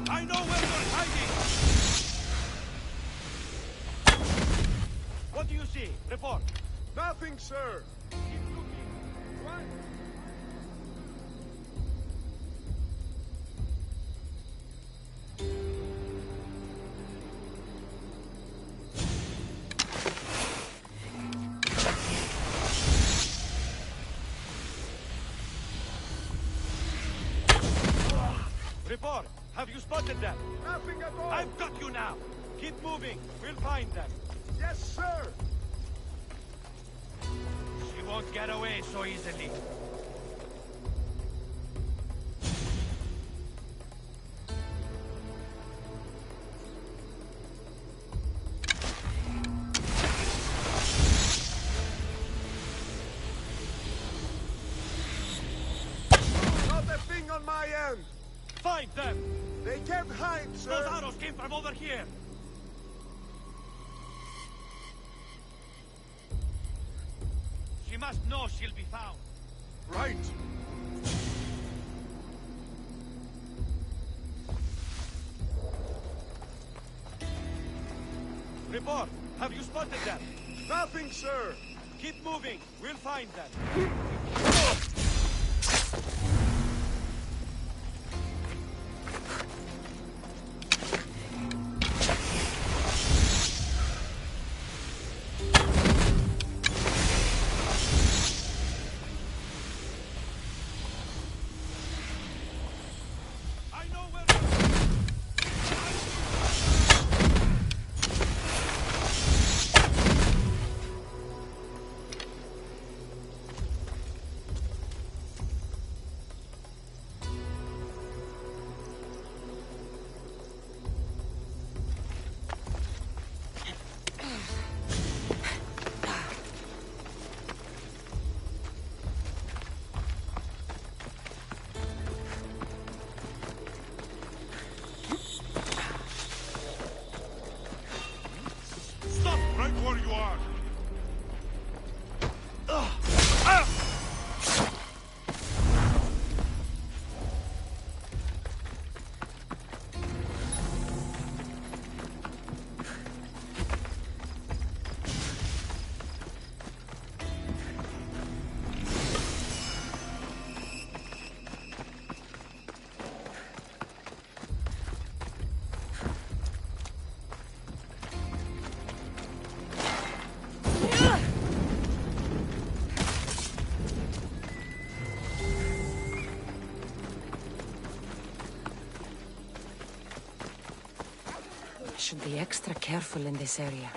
I know where you're hiding! What do you see? Report. Nothing, sir. Keep looking. What? Report. Have you spotted them? Nothing at all. I've got you now. Keep moving. We'll find them. Yes, sir. She won't get away so easily. Not a thing on my end. Find them! They can't hide, sir. Those arrows came from over here. She must know she'll be found. Right. Report. Have you spotted them? Nothing, sir. Keep moving. We'll find them. should be extra careful in this area.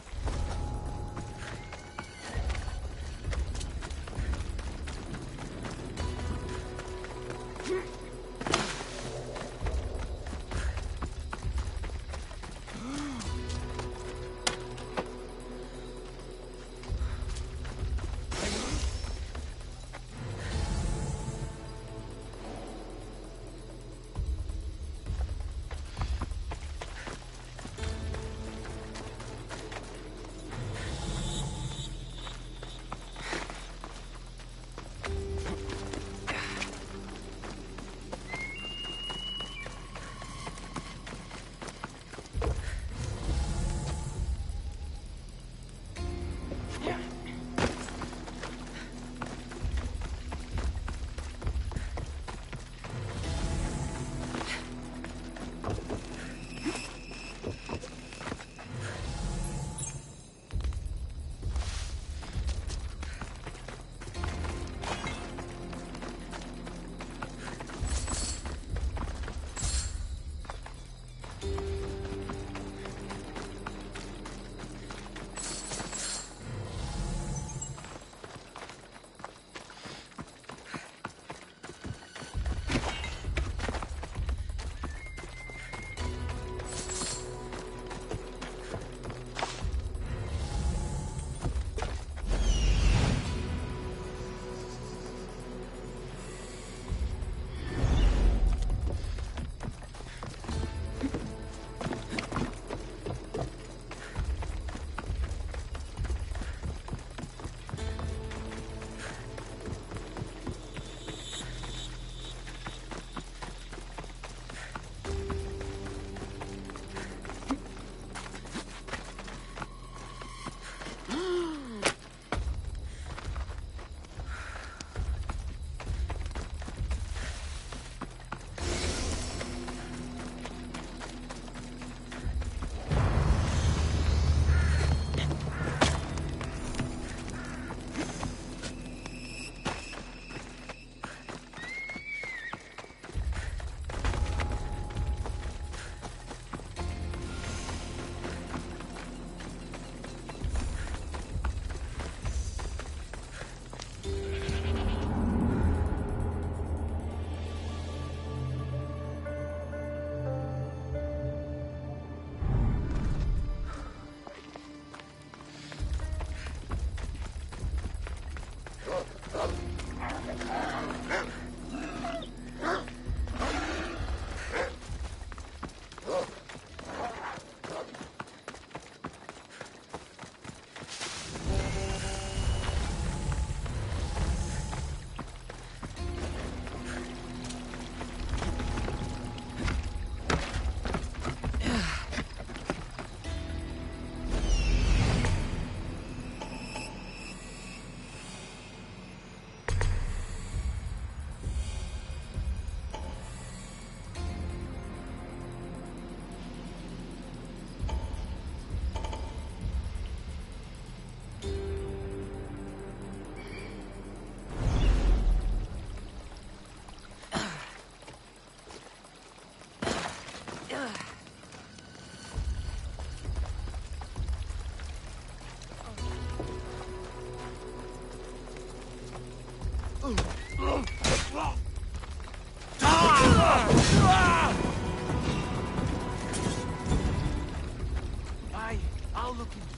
I'll look into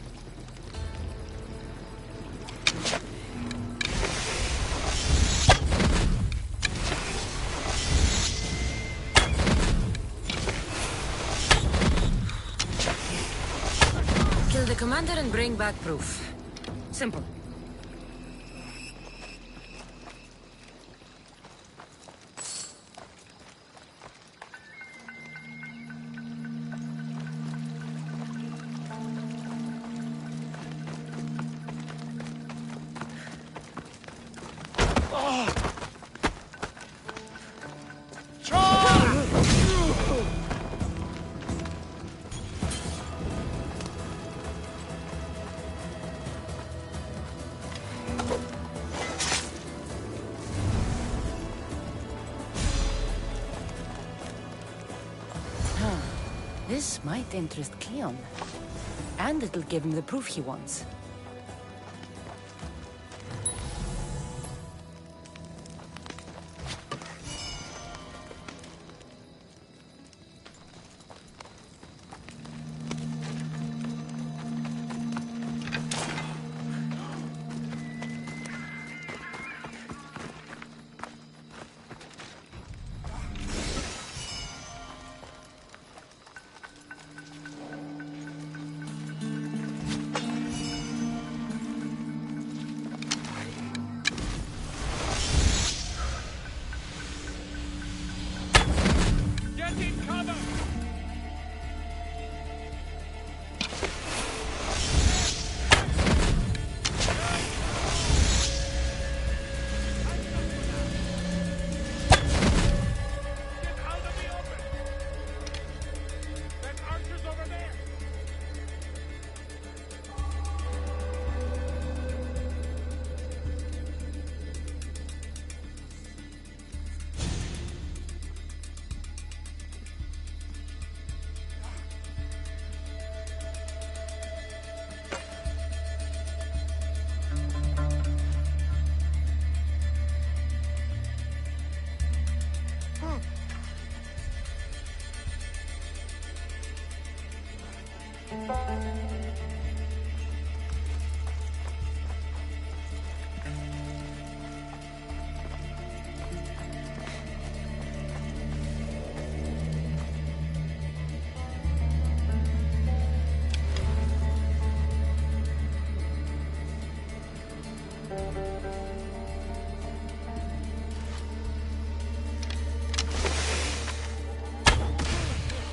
Kill the commander and bring back proof. Simple. This might interest Cleon. And it'll give him the proof he wants.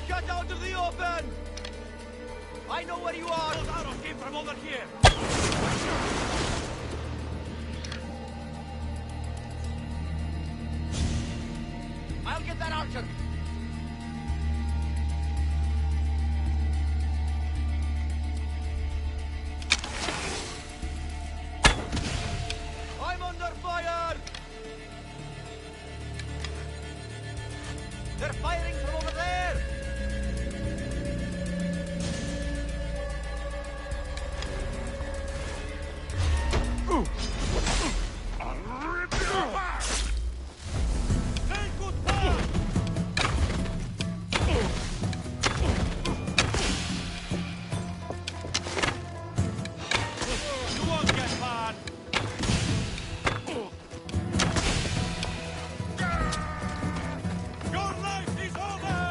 Get out of the open! I know where you are! Those arrows came from over here! I'll get that archer! I'm under fire! They're firing from over there! Your life is over!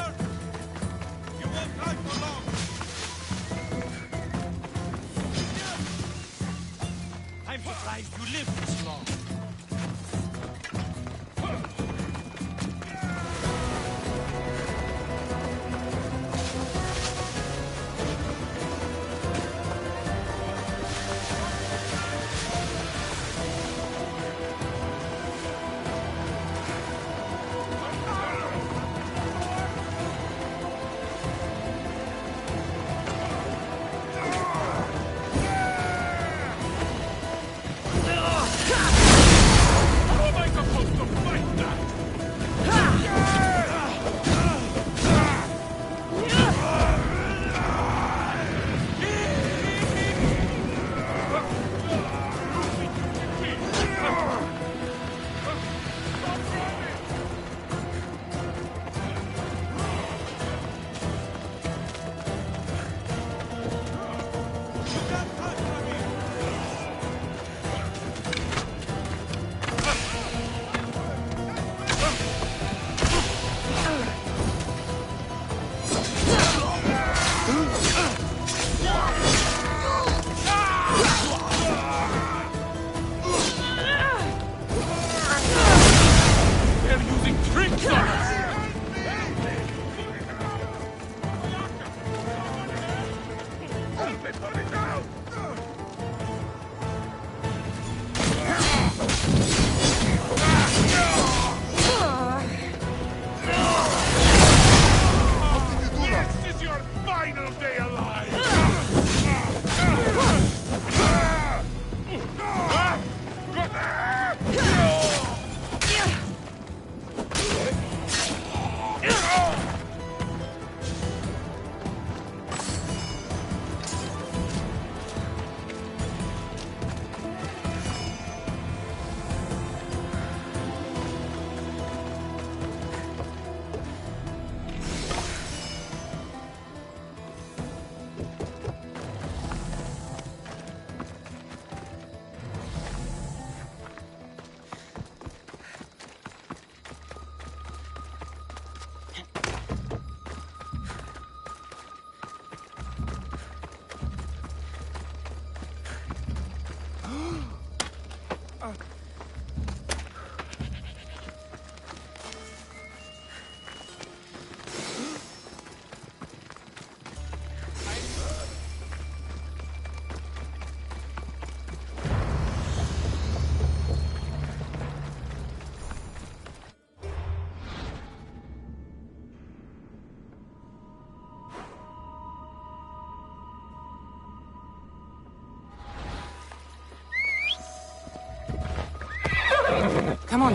Come on.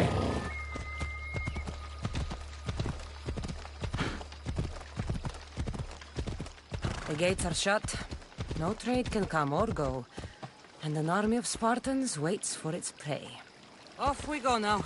The gates are shut. No trade can come or go. And an army of Spartans waits for its prey. Off we go now.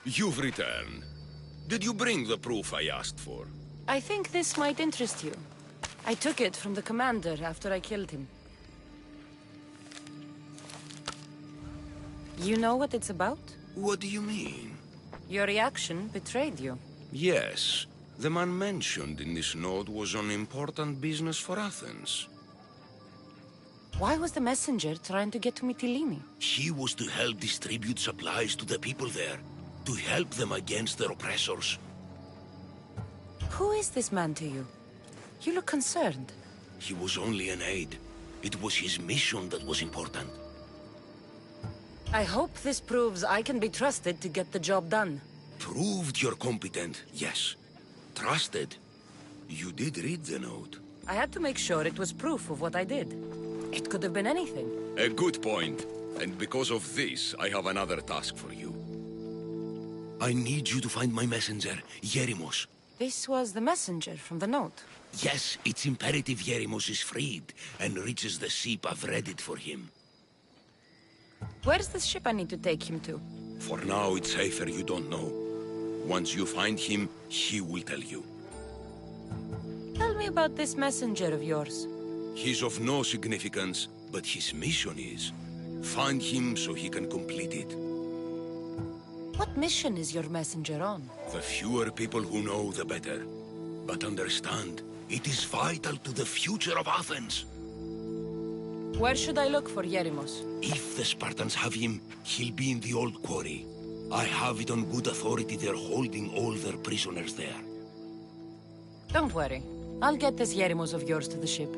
You've returned. Did you bring the proof I asked for? I think this might interest you. I took it from the commander after I killed him. You know what it's about? What do you mean? Your reaction betrayed you. Yes. The man mentioned in this note was on important business for Athens. Why was the messenger trying to get to Mytilene? He was to help distribute supplies to the people there, to help them against their oppressors. Who is this man to you? You look concerned. He was only an aide. It was his mission that was important. I hope this proves I can be trusted to get the job done. Proved you're competent, yes. Trusted. You did read the note. I had to make sure it was proof of what I did. It could have been anything. A good point. And because of this, I have another task for you. I need you to find my messenger, Yerimos. This was the messenger from the note. Yes, it's imperative Yerimos is freed and reaches the ship. I've read it for him. Where's the ship I need to take him to? For now, it's safer you don't know. Once you find him, he will tell you. Tell me about this messenger of yours. He's of no significance, but his mission is. Find him so he can complete it. What mission is your messenger on? The fewer people who know, the better. But understand, it is vital to the future of Athens. Where should I look for Yerimos? If the Spartans have him, he'll be in the old quarry. I have it on good authority they're holding all their prisoners there. Don't worry. I'll get this Yerimos of yours to the ship.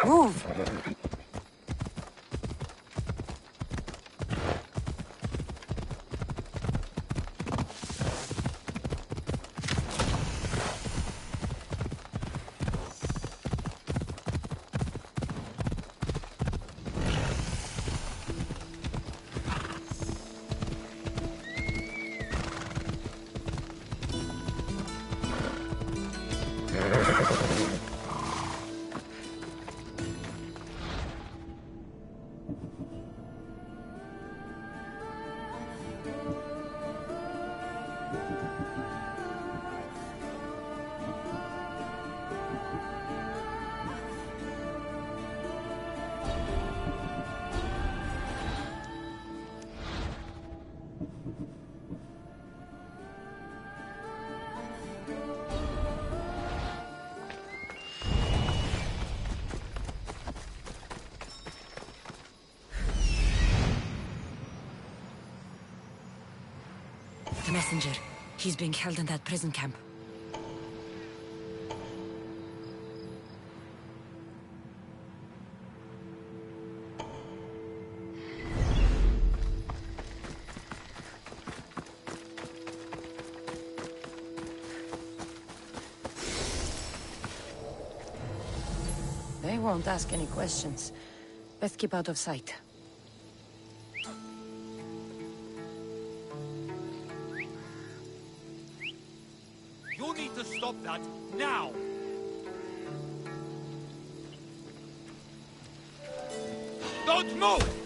Move! messenger. He's being held in that prison camp. They won't ask any questions. Best keep out of sight. You need to stop that now! Don't move!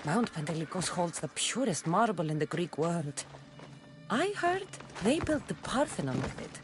Mount Pentelicus holds the purest marble in the Greek world. I heard they built the Parthenon with it.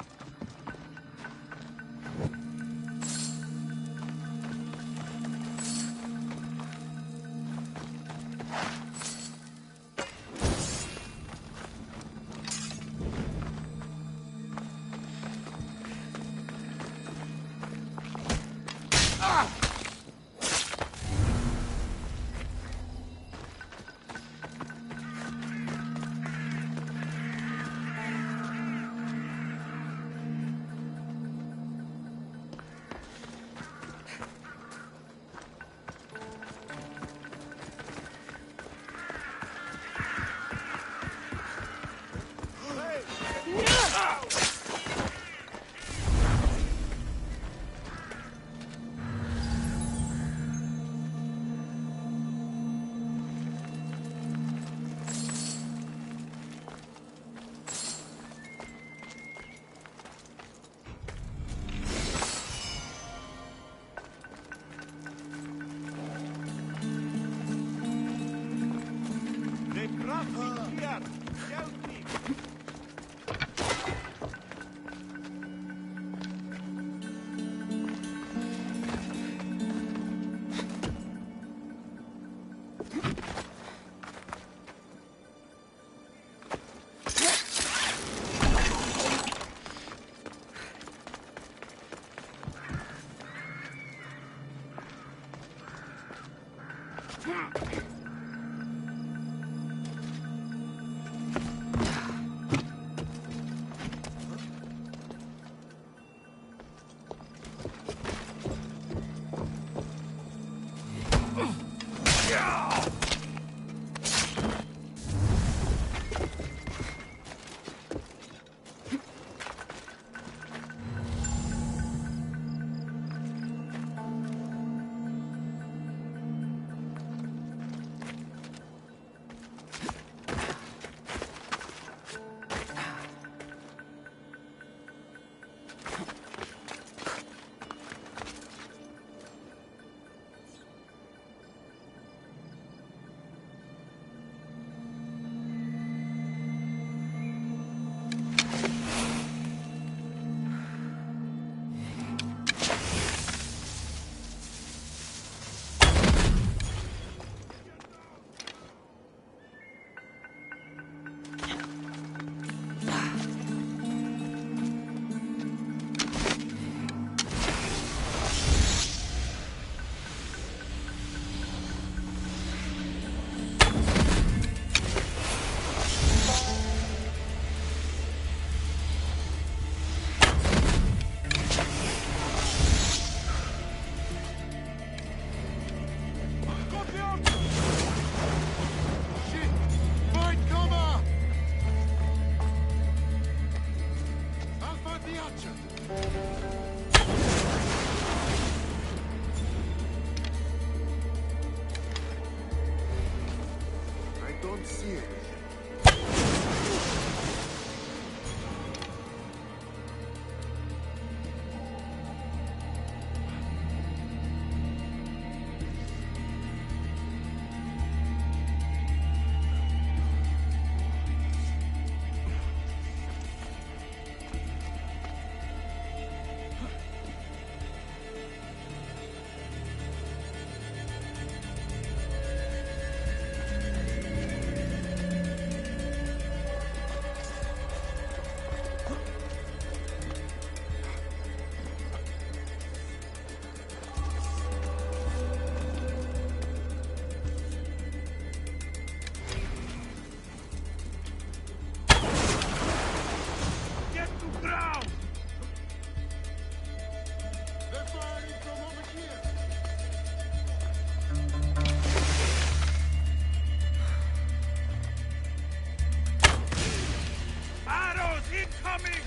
Incoming!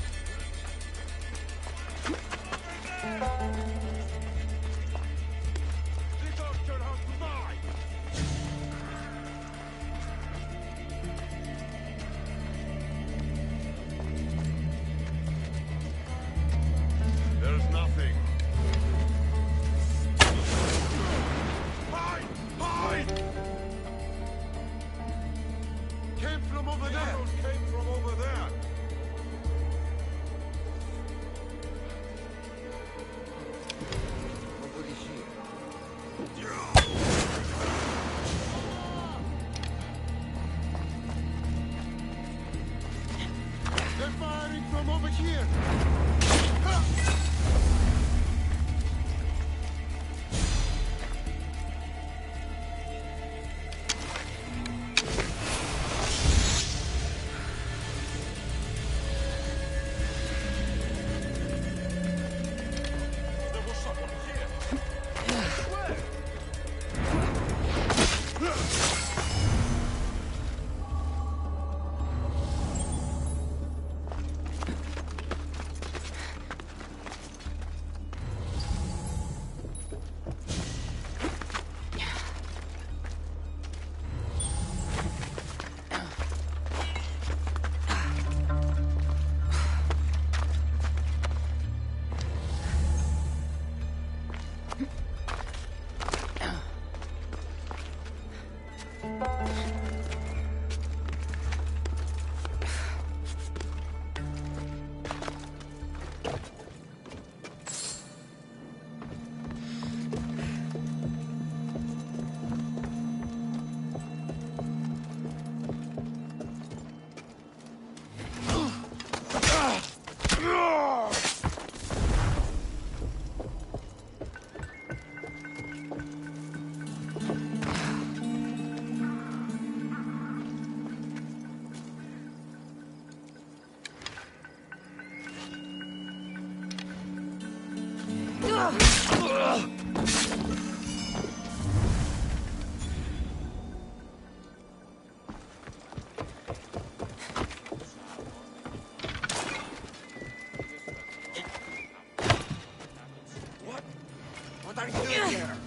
This archer has to die! There's nothing. Hide! Hide! Came from over there! Arrows came from over there! They're firing from over here! There was someone here! Where? What are you doing here?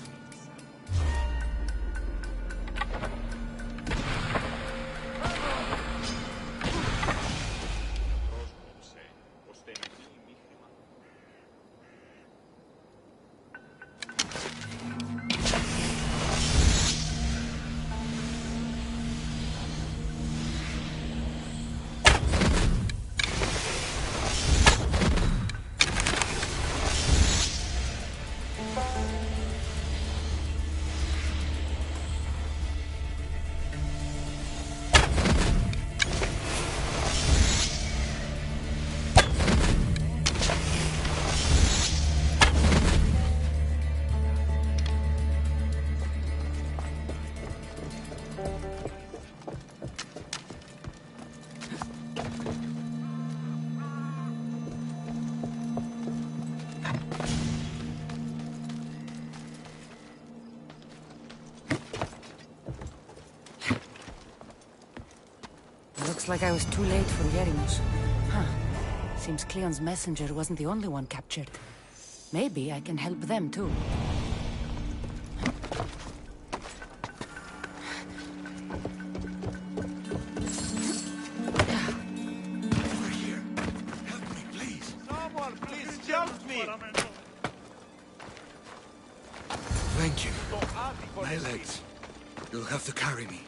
Looks like I was too late for Yerimus. Huh. Seems Cleon's messenger wasn't the only one captured. Maybe I can help them too. Over here. Help me, please. Someone, please help me. Thank you. My legs. You'll have to carry me.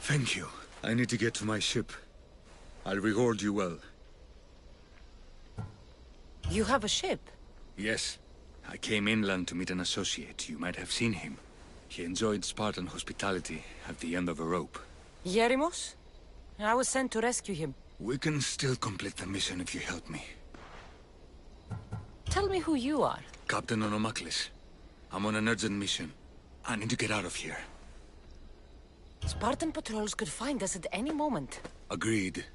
Thank you. I need to get to my ship. I'll reward you well. You have a ship? Yes. I came inland to meet an associate. You might have seen him. He enjoyed Spartan hospitality at the end of a rope. Yerimos? I was sent to rescue him. We can still complete the mission if you help me. Tell me who you are. Captain Onomaklis. I'm on an urgent mission. I need to get out of here. Spartan patrols could find us at any moment. Agreed.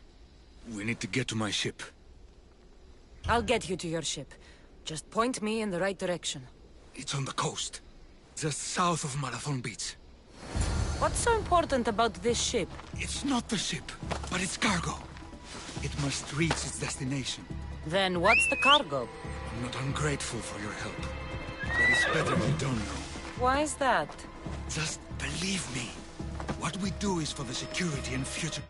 We need to get to my ship. I'll get you to your ship. Just point me in the right direction. It's on the coast. Just south of Marathon Beach. What's so important about this ship? It's not the ship, but its cargo. It must reach its destination. Then what's the cargo? I'm not ungrateful for your help, but it's better you don't know. Why is that? Just believe me. What we do is for the security and future...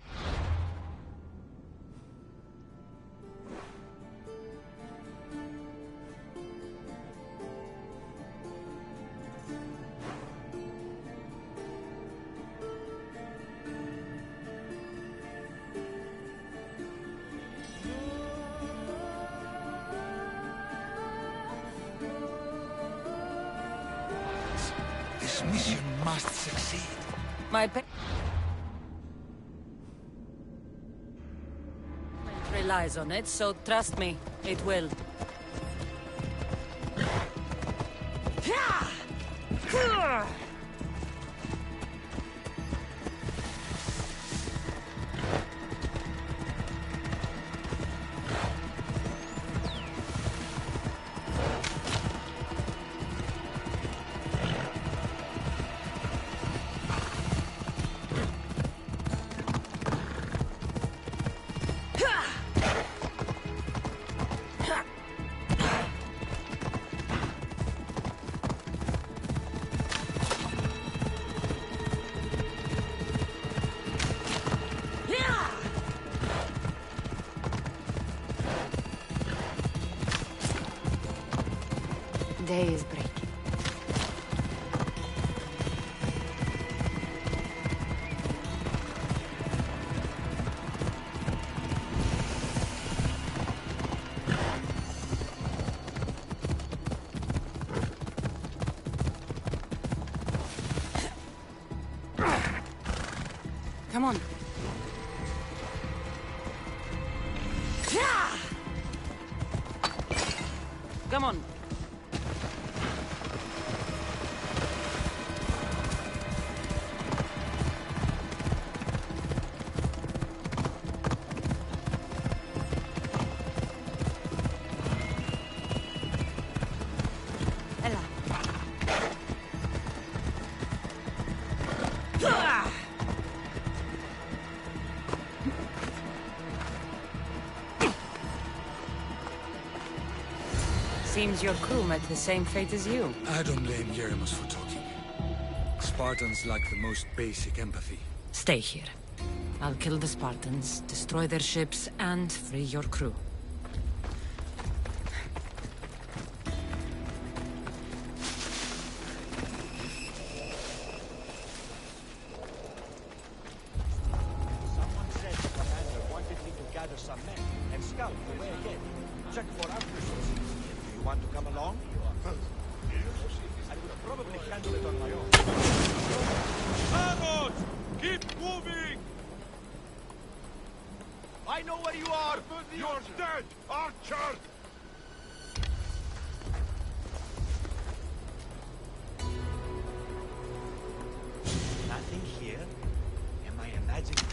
This mission must succeed. My relies on it, so trust me, it will. Day is breaking. Come on. Come on. Seems your crew met the same fate as you. I don't blame Yerimos for talking. Spartans lack the most basic empathy. Stay here. I'll kill the Spartans, destroy their ships, and free your crew. Someone said the commander wanted me to gather some men and scout the way ahead. Check for ambushes. Do you want to come along? I would probably handle it on my own. Arrows! Keep moving! I know where you are! You're dead, Archer! Nothing here? Am I imagining?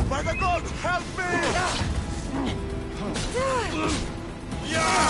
By the gods, help me! Yeah!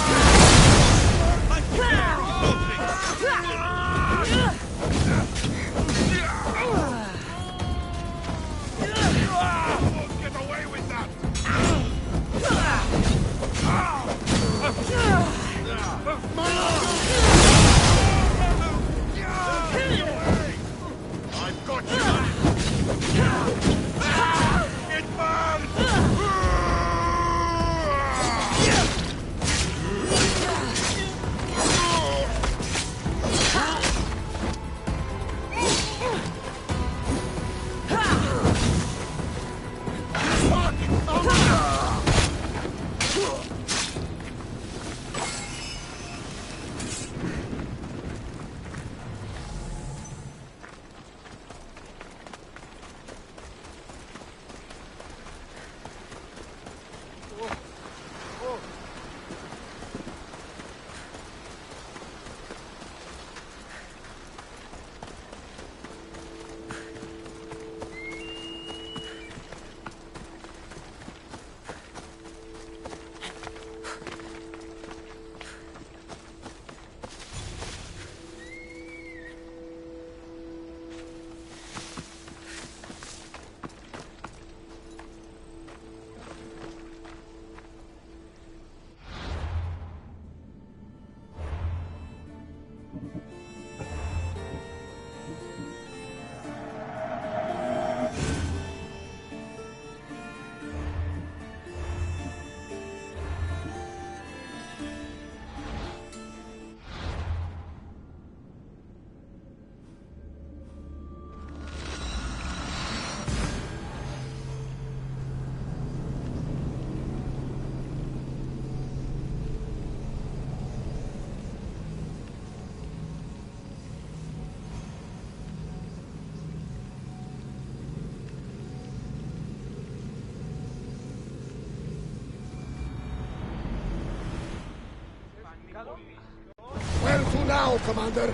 Now, Commander!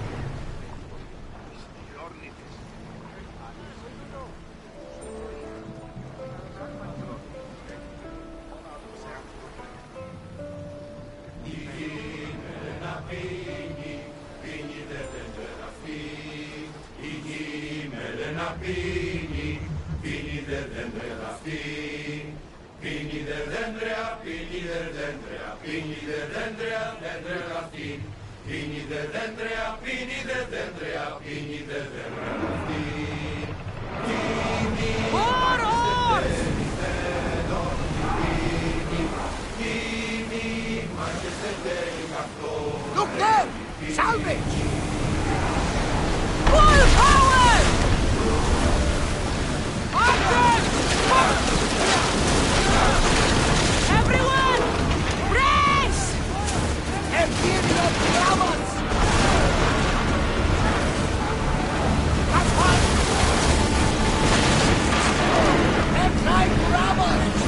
Look there! Salvage! Full power! Archers! Everyone! Brace! Imperial Brahmins! That's one! Next Brahmins!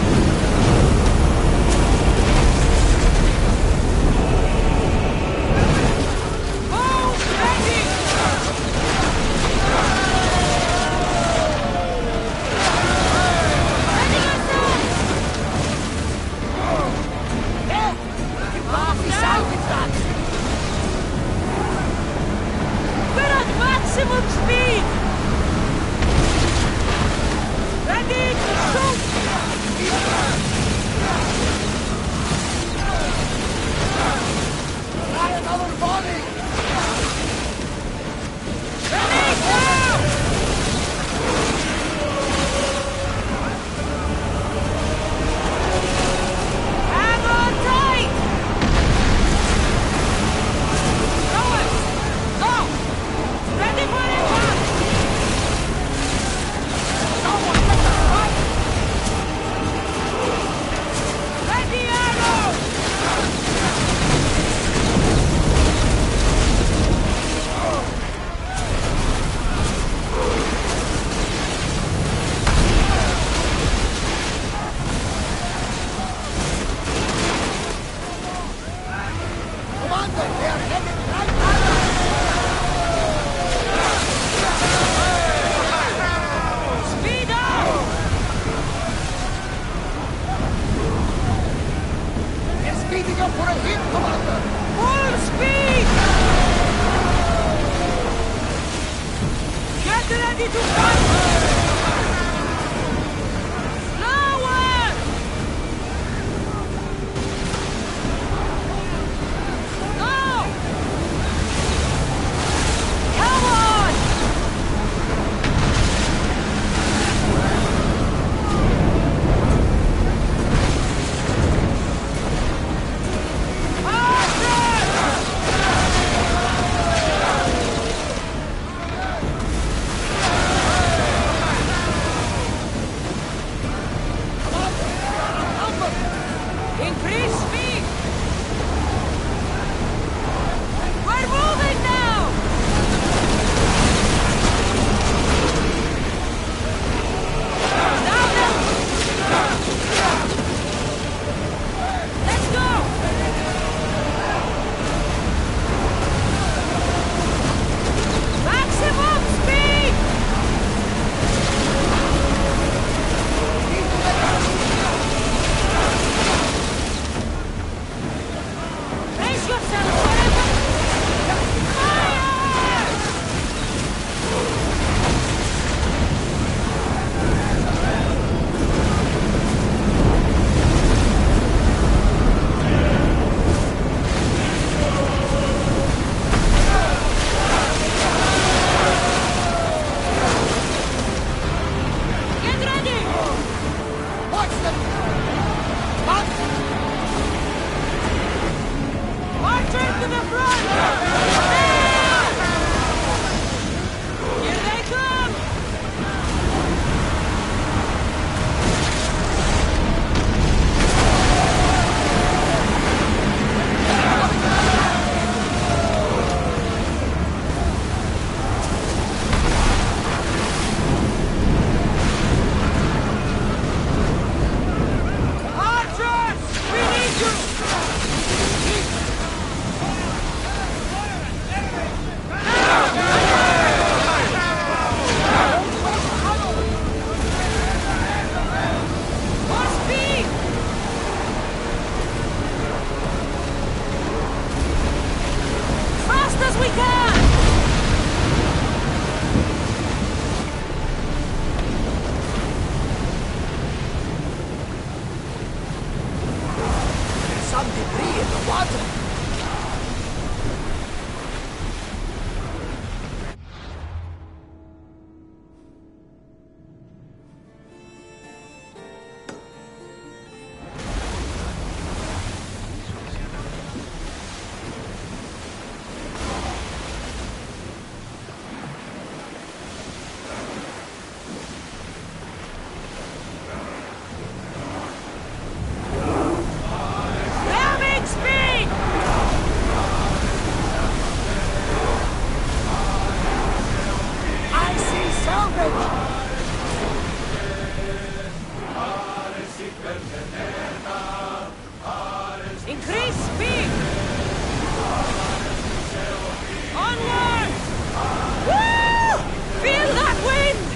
Maximum speed! Ready to shoot! Try another volley! Ready, now! Hang on tight! Rowers! Go! Ready for impact! Someone get the fight! Ready, arrow! Commander, they are headed right Speed up! They're speeding up for a hit, Commander! Full speed! Get ready to fight! Slower! Go! Come on! Archers! What? Increase speed! Onward! Woo! Feel that wind!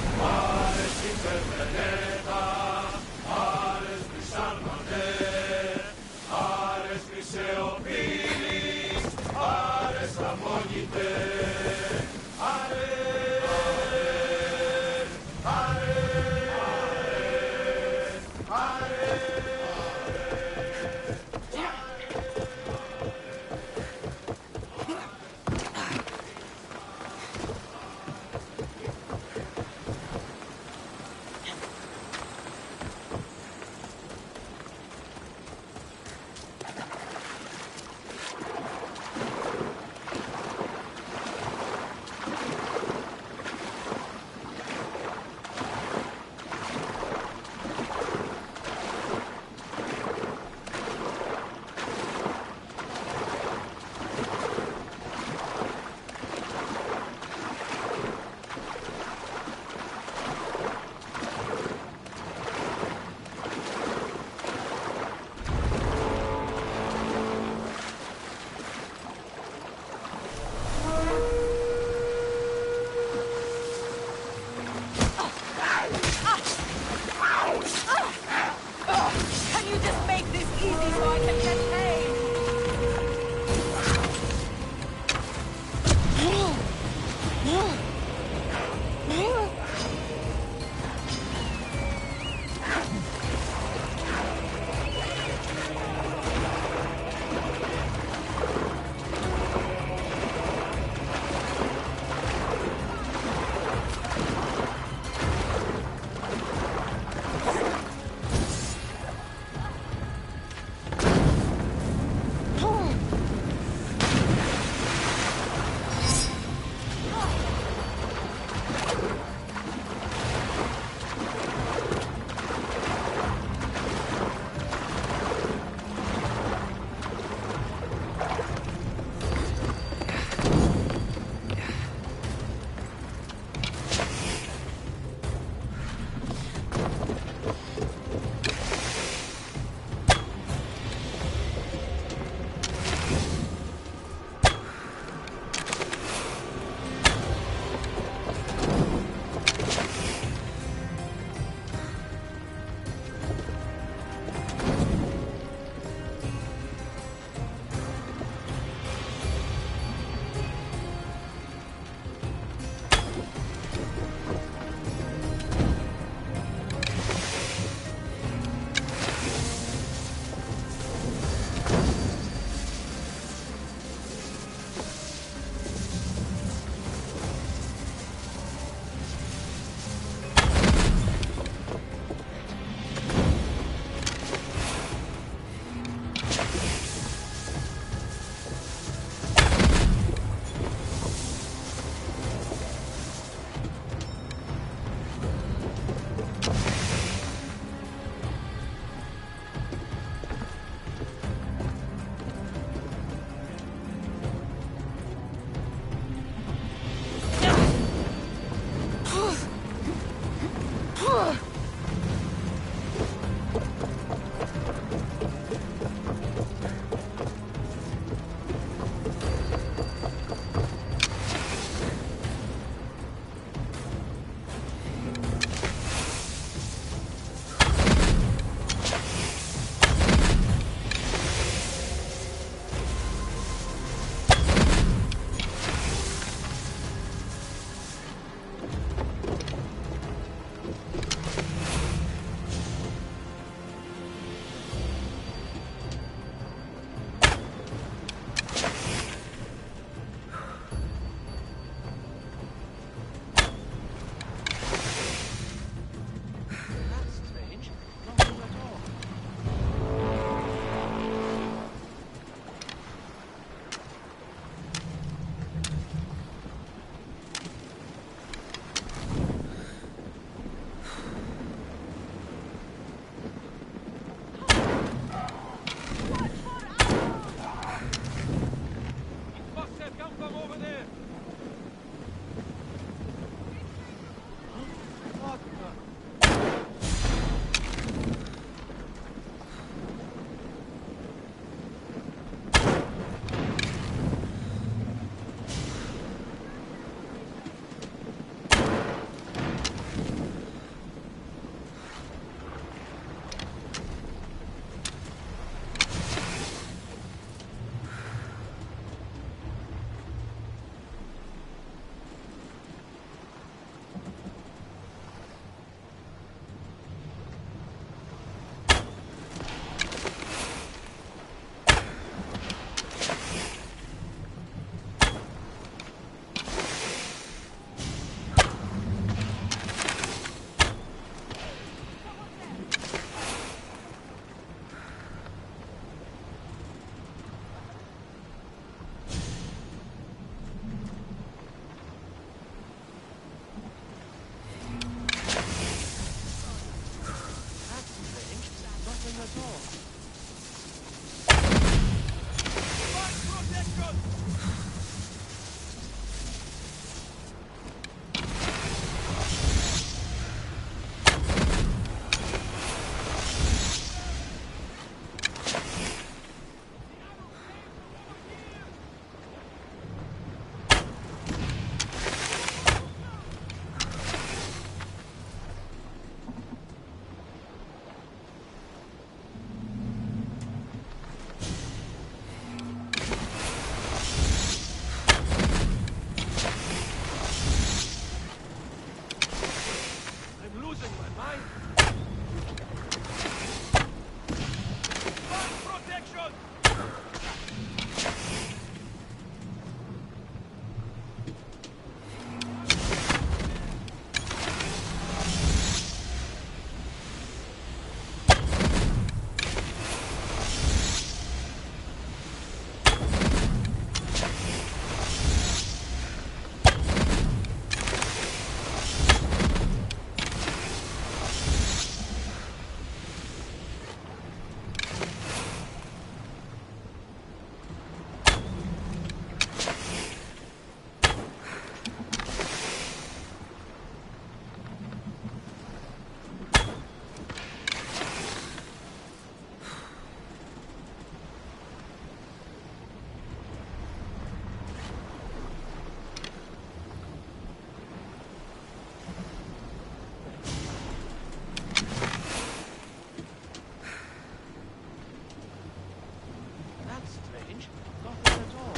That's strange. Nothing at all.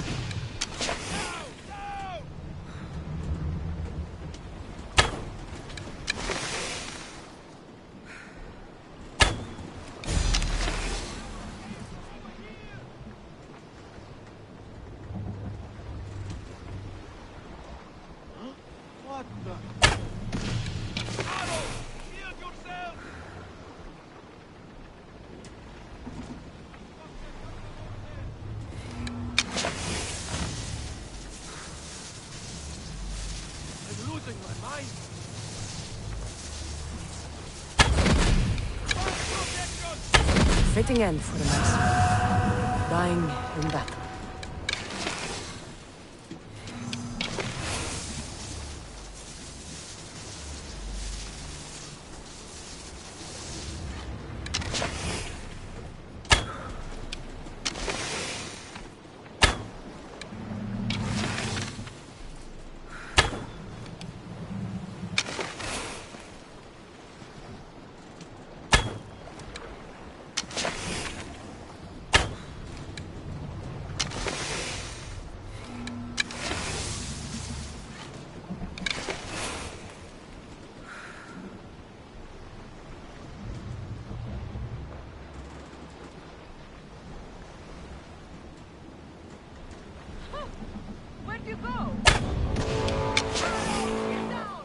What the? Shield yourself! I'm losing my mind. Fitting end for a master. Dying in battle. Where'd you go? Get down!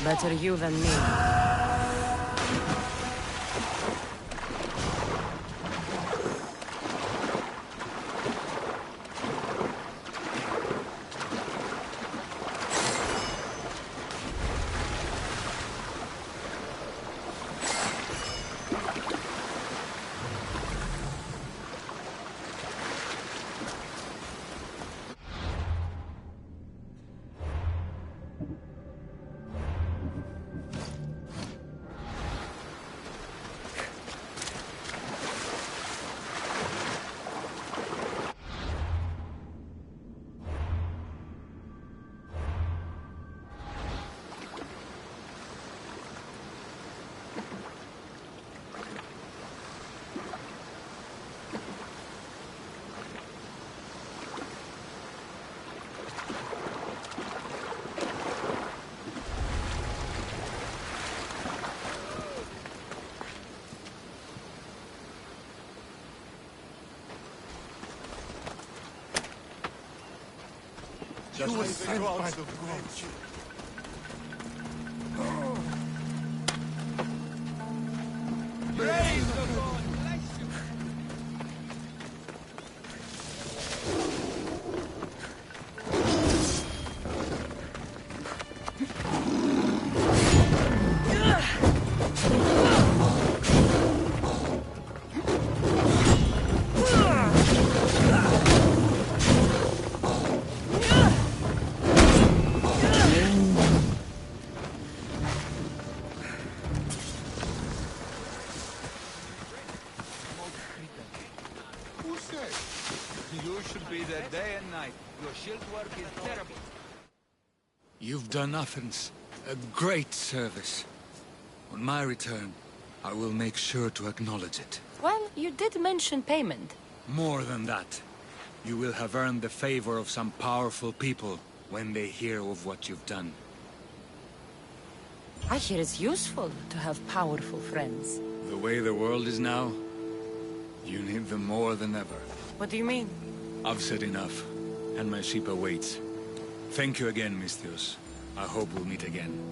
Better you than me. You were sent by the gods. Praise the Lord! Bless you! You've done Athens a great service. On my return, I will make sure to acknowledge it. Well, you did mention payment. More than that, you will have earned the favor of some powerful people when they hear of what you've done. I hear it's useful to have powerful friends. The way the world is now, you need them more than ever. What do you mean? I've said enough, and my ship awaits. Thank you again, Misthios. I hope we'll meet again.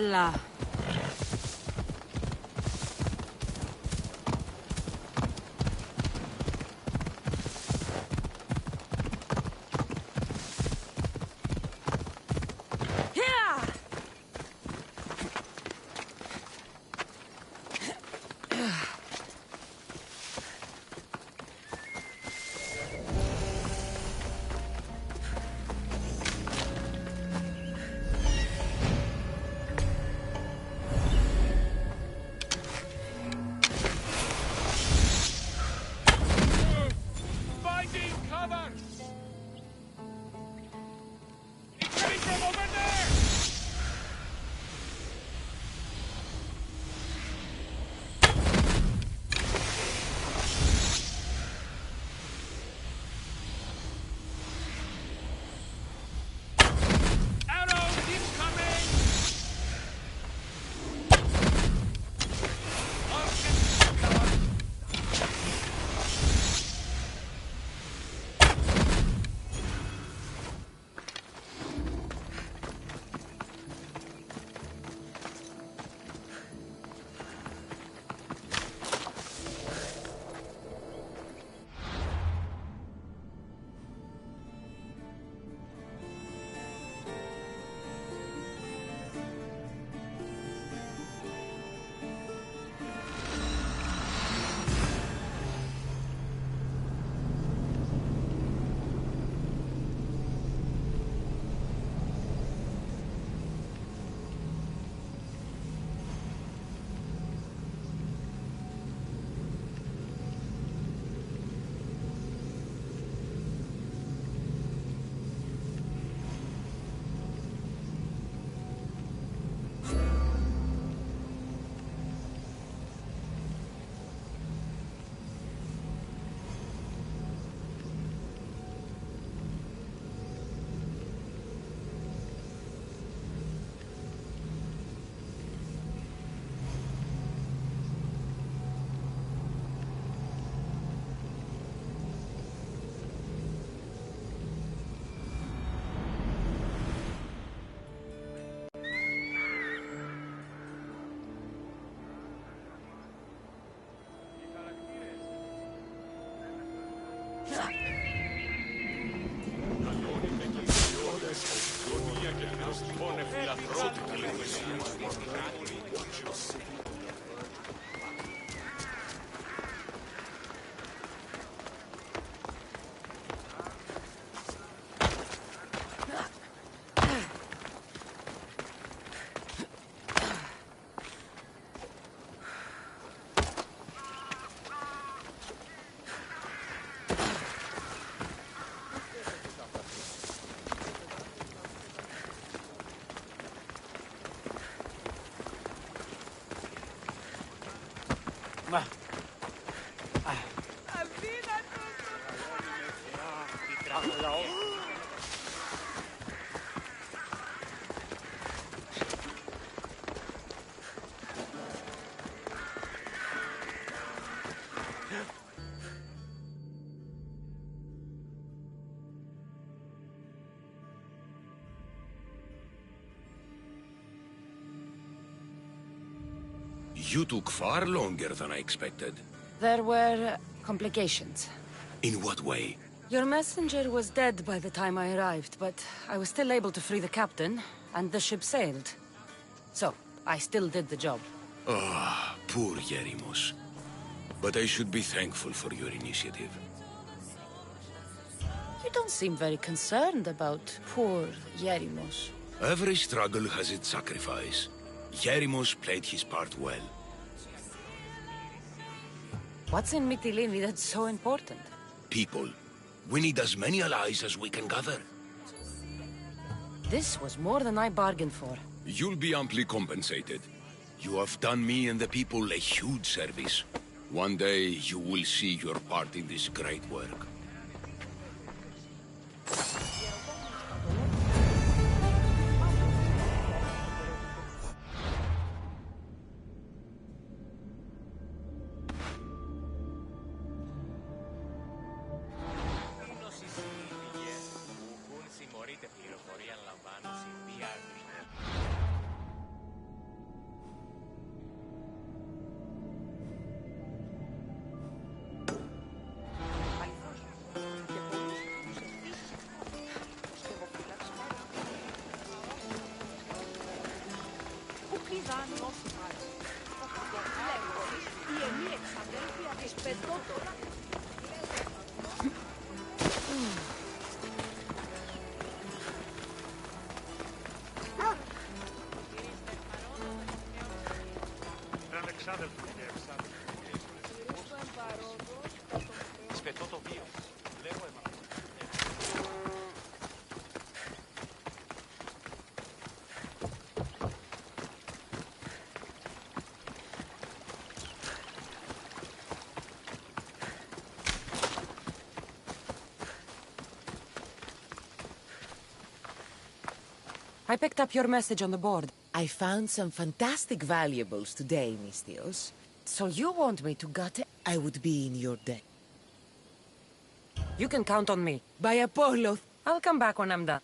Ella. You took far longer than I expected. There were complications. In what way? Your messenger was dead by the time I arrived, but I was still able to free the captain, and the ship sailed. So, I still did the job. Ah, poor Yerimos. But I should be thankful for your initiative. You don't seem very concerned about poor Yerimos. Every struggle has its sacrifice. Yerimos played his part well. What's in Mytilene that's so important? People. We need as many allies as we can gather. This was more than I bargained for. You'll be amply compensated. You have done me and the people a huge service. One day, you will see your part in this great work. I picked up your message on the board. I found some fantastic valuables today, Misthios. So you want me to gut it? I would be in your debt. You can count on me. By Apollo. I'll come back when I'm done.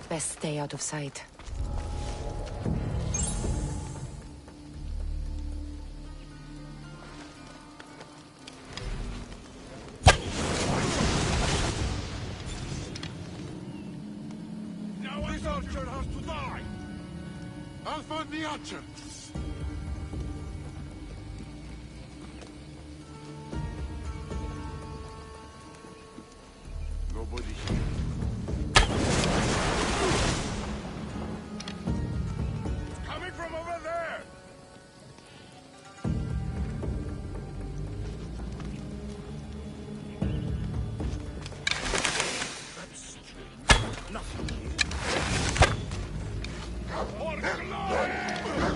Best stay out of sight. Now this archer has to die! I'll find the archer! Nobody here. Coming from over there! That's strange. Nothing here. More blood!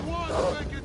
One second!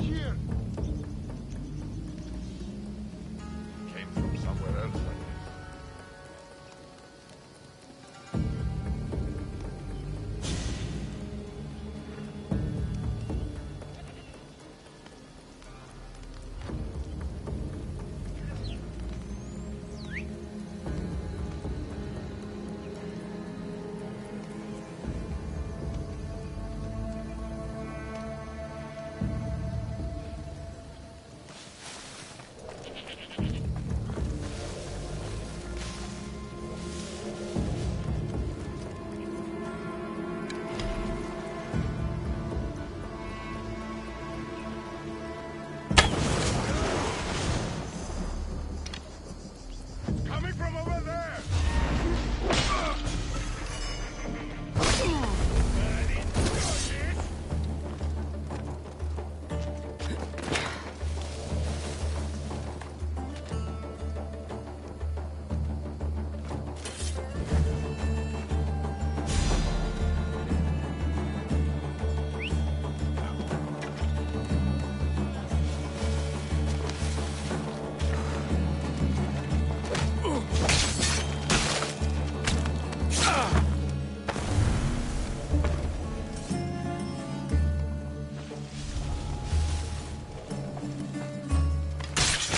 here! Came from somewhere else, I guess. Coming from over there!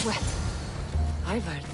Well, I've earned it.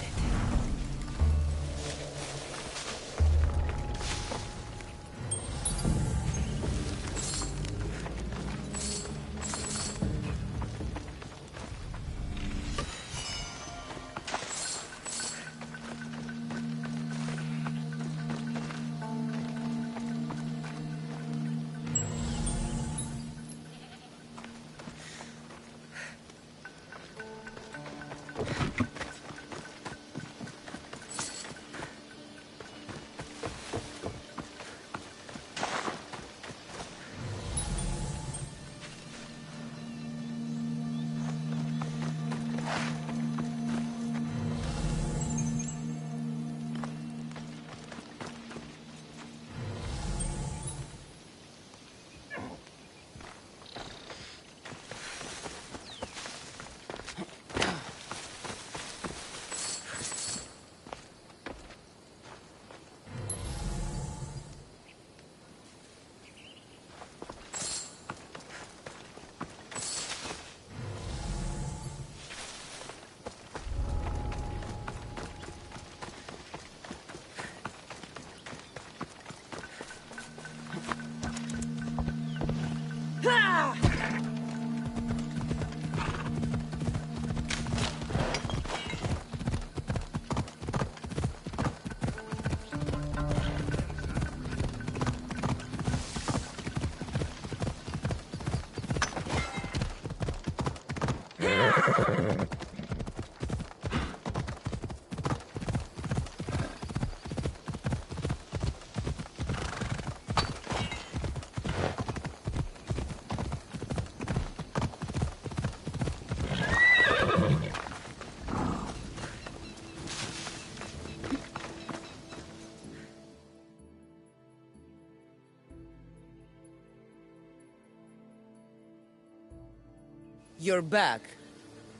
You're back.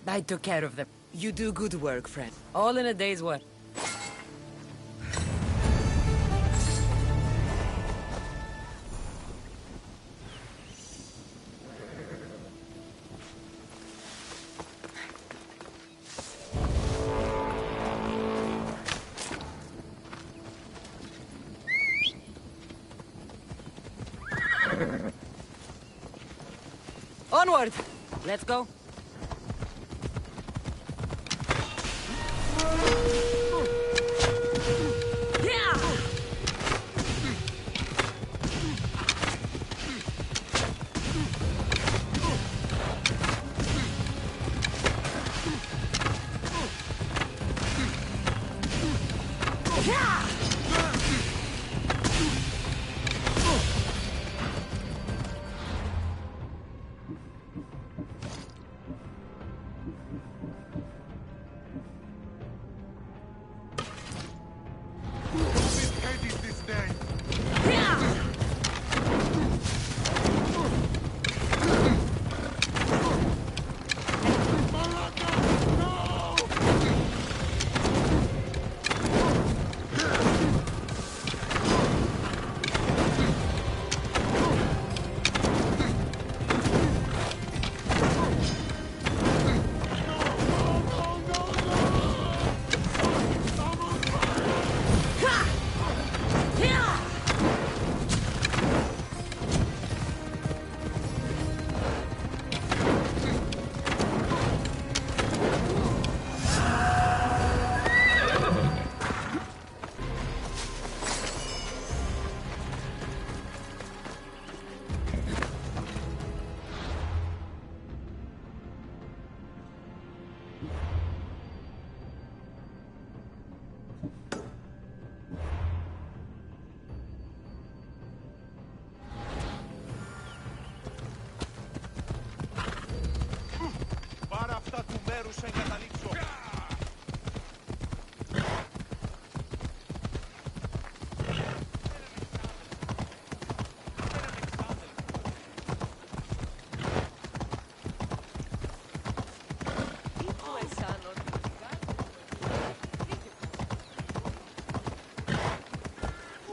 I took care of them. You do good work, friend. All in a day's work. Onward! Let's go. παρούσα εγκαταλείψω.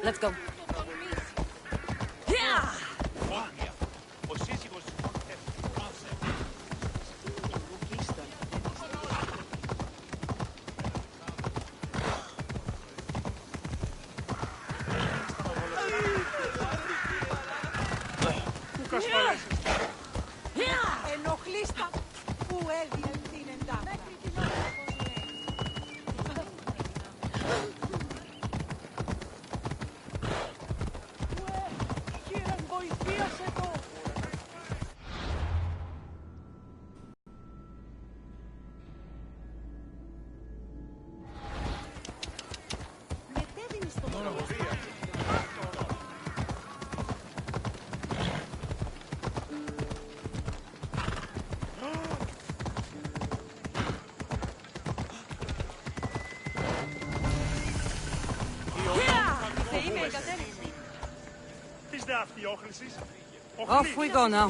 Let's go. Ο σύζυγος Ενοχλίστα που έδιε την εντάφτα. Κύριε, βοηθίασε το. Μετέβηνε στο λόγο. Της δε αυτιόχρησης. Off we go now.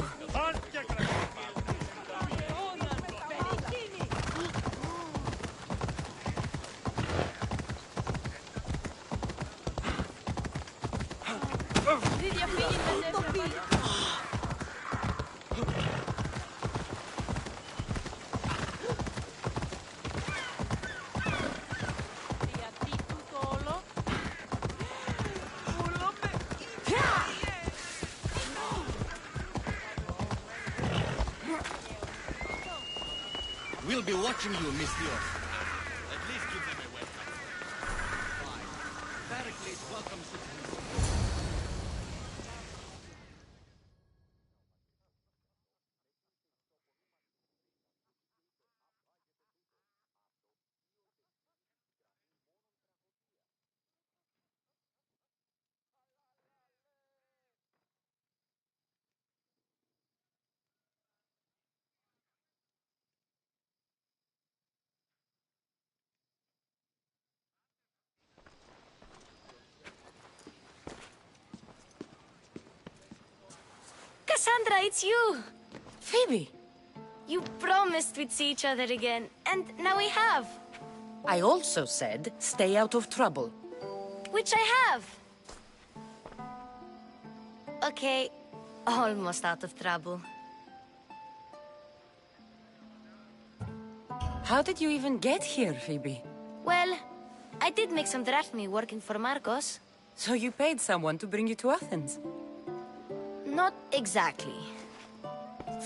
We'll be watching you, Miss Dios. At least give them a welcome. Pericles welcomes the Cassandra, it's you! Phoebe! You promised we'd see each other again, and now we have. I also said stay out of trouble. Which I have. Okay, almost out of trouble. How did you even get here, Phoebe? Well, I did make some drachmi working for Marcos. So you paid someone to bring you to Athens? Not exactly.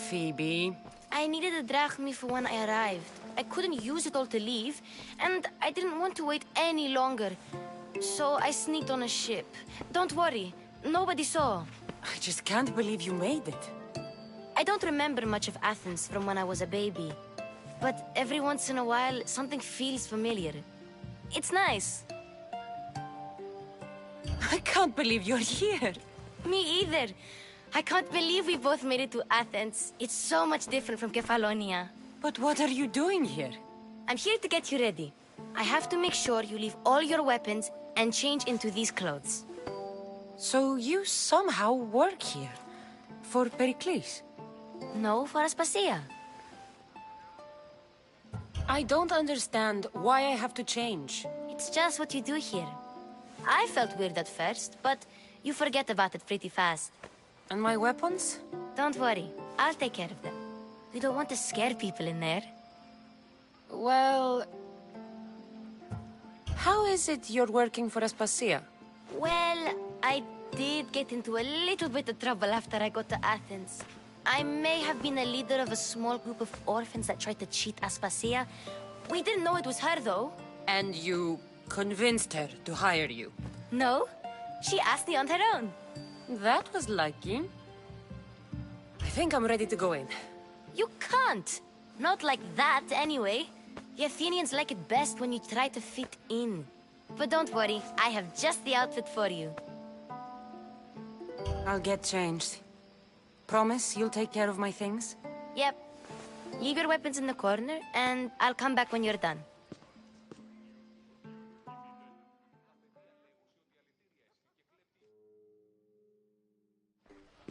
Phoebe... I needed a drachmi for when I arrived. I couldn't use it all to leave, and I didn't want to wait any longer. So I sneaked on a ship. Don't worry, nobody saw. I just can't believe you made it. I don't remember much of Athens from when I was a baby. But every once in a while, something feels familiar. It's nice. I can't believe you're here. Me either. I can't believe we both made it to Athens. It's so much different from Kefalonia. But what are you doing here? I'm here to get you ready. I have to make sure you leave all your weapons and change into these clothes. So you somehow work here? For Pericles? No, for Aspasia. I don't understand why I have to change. It's just what you do here. I felt weird at first, but you forget about it pretty fast. And my weapons? Don't worry, I'll take care of them. We don't want to scare people in there. Well... How is it you're working for Aspasia? Well, I did get into a little bit of trouble after I got to Athens. I may have been a leader of a small group of orphans that tried to cheat Aspasia. We didn't know it was her, though. And you convinced her to hire you? No, she asked me on her own. That was lucky. I think I'm ready to go in. You can't. Not like that, anyway. The Athenians like it best when you try to fit in. But don't worry, I have just the outfit for you. I'll get changed. Promise you'll take care of my things? Yep. Leave your weapons in the corner, and I'll come back when you're done.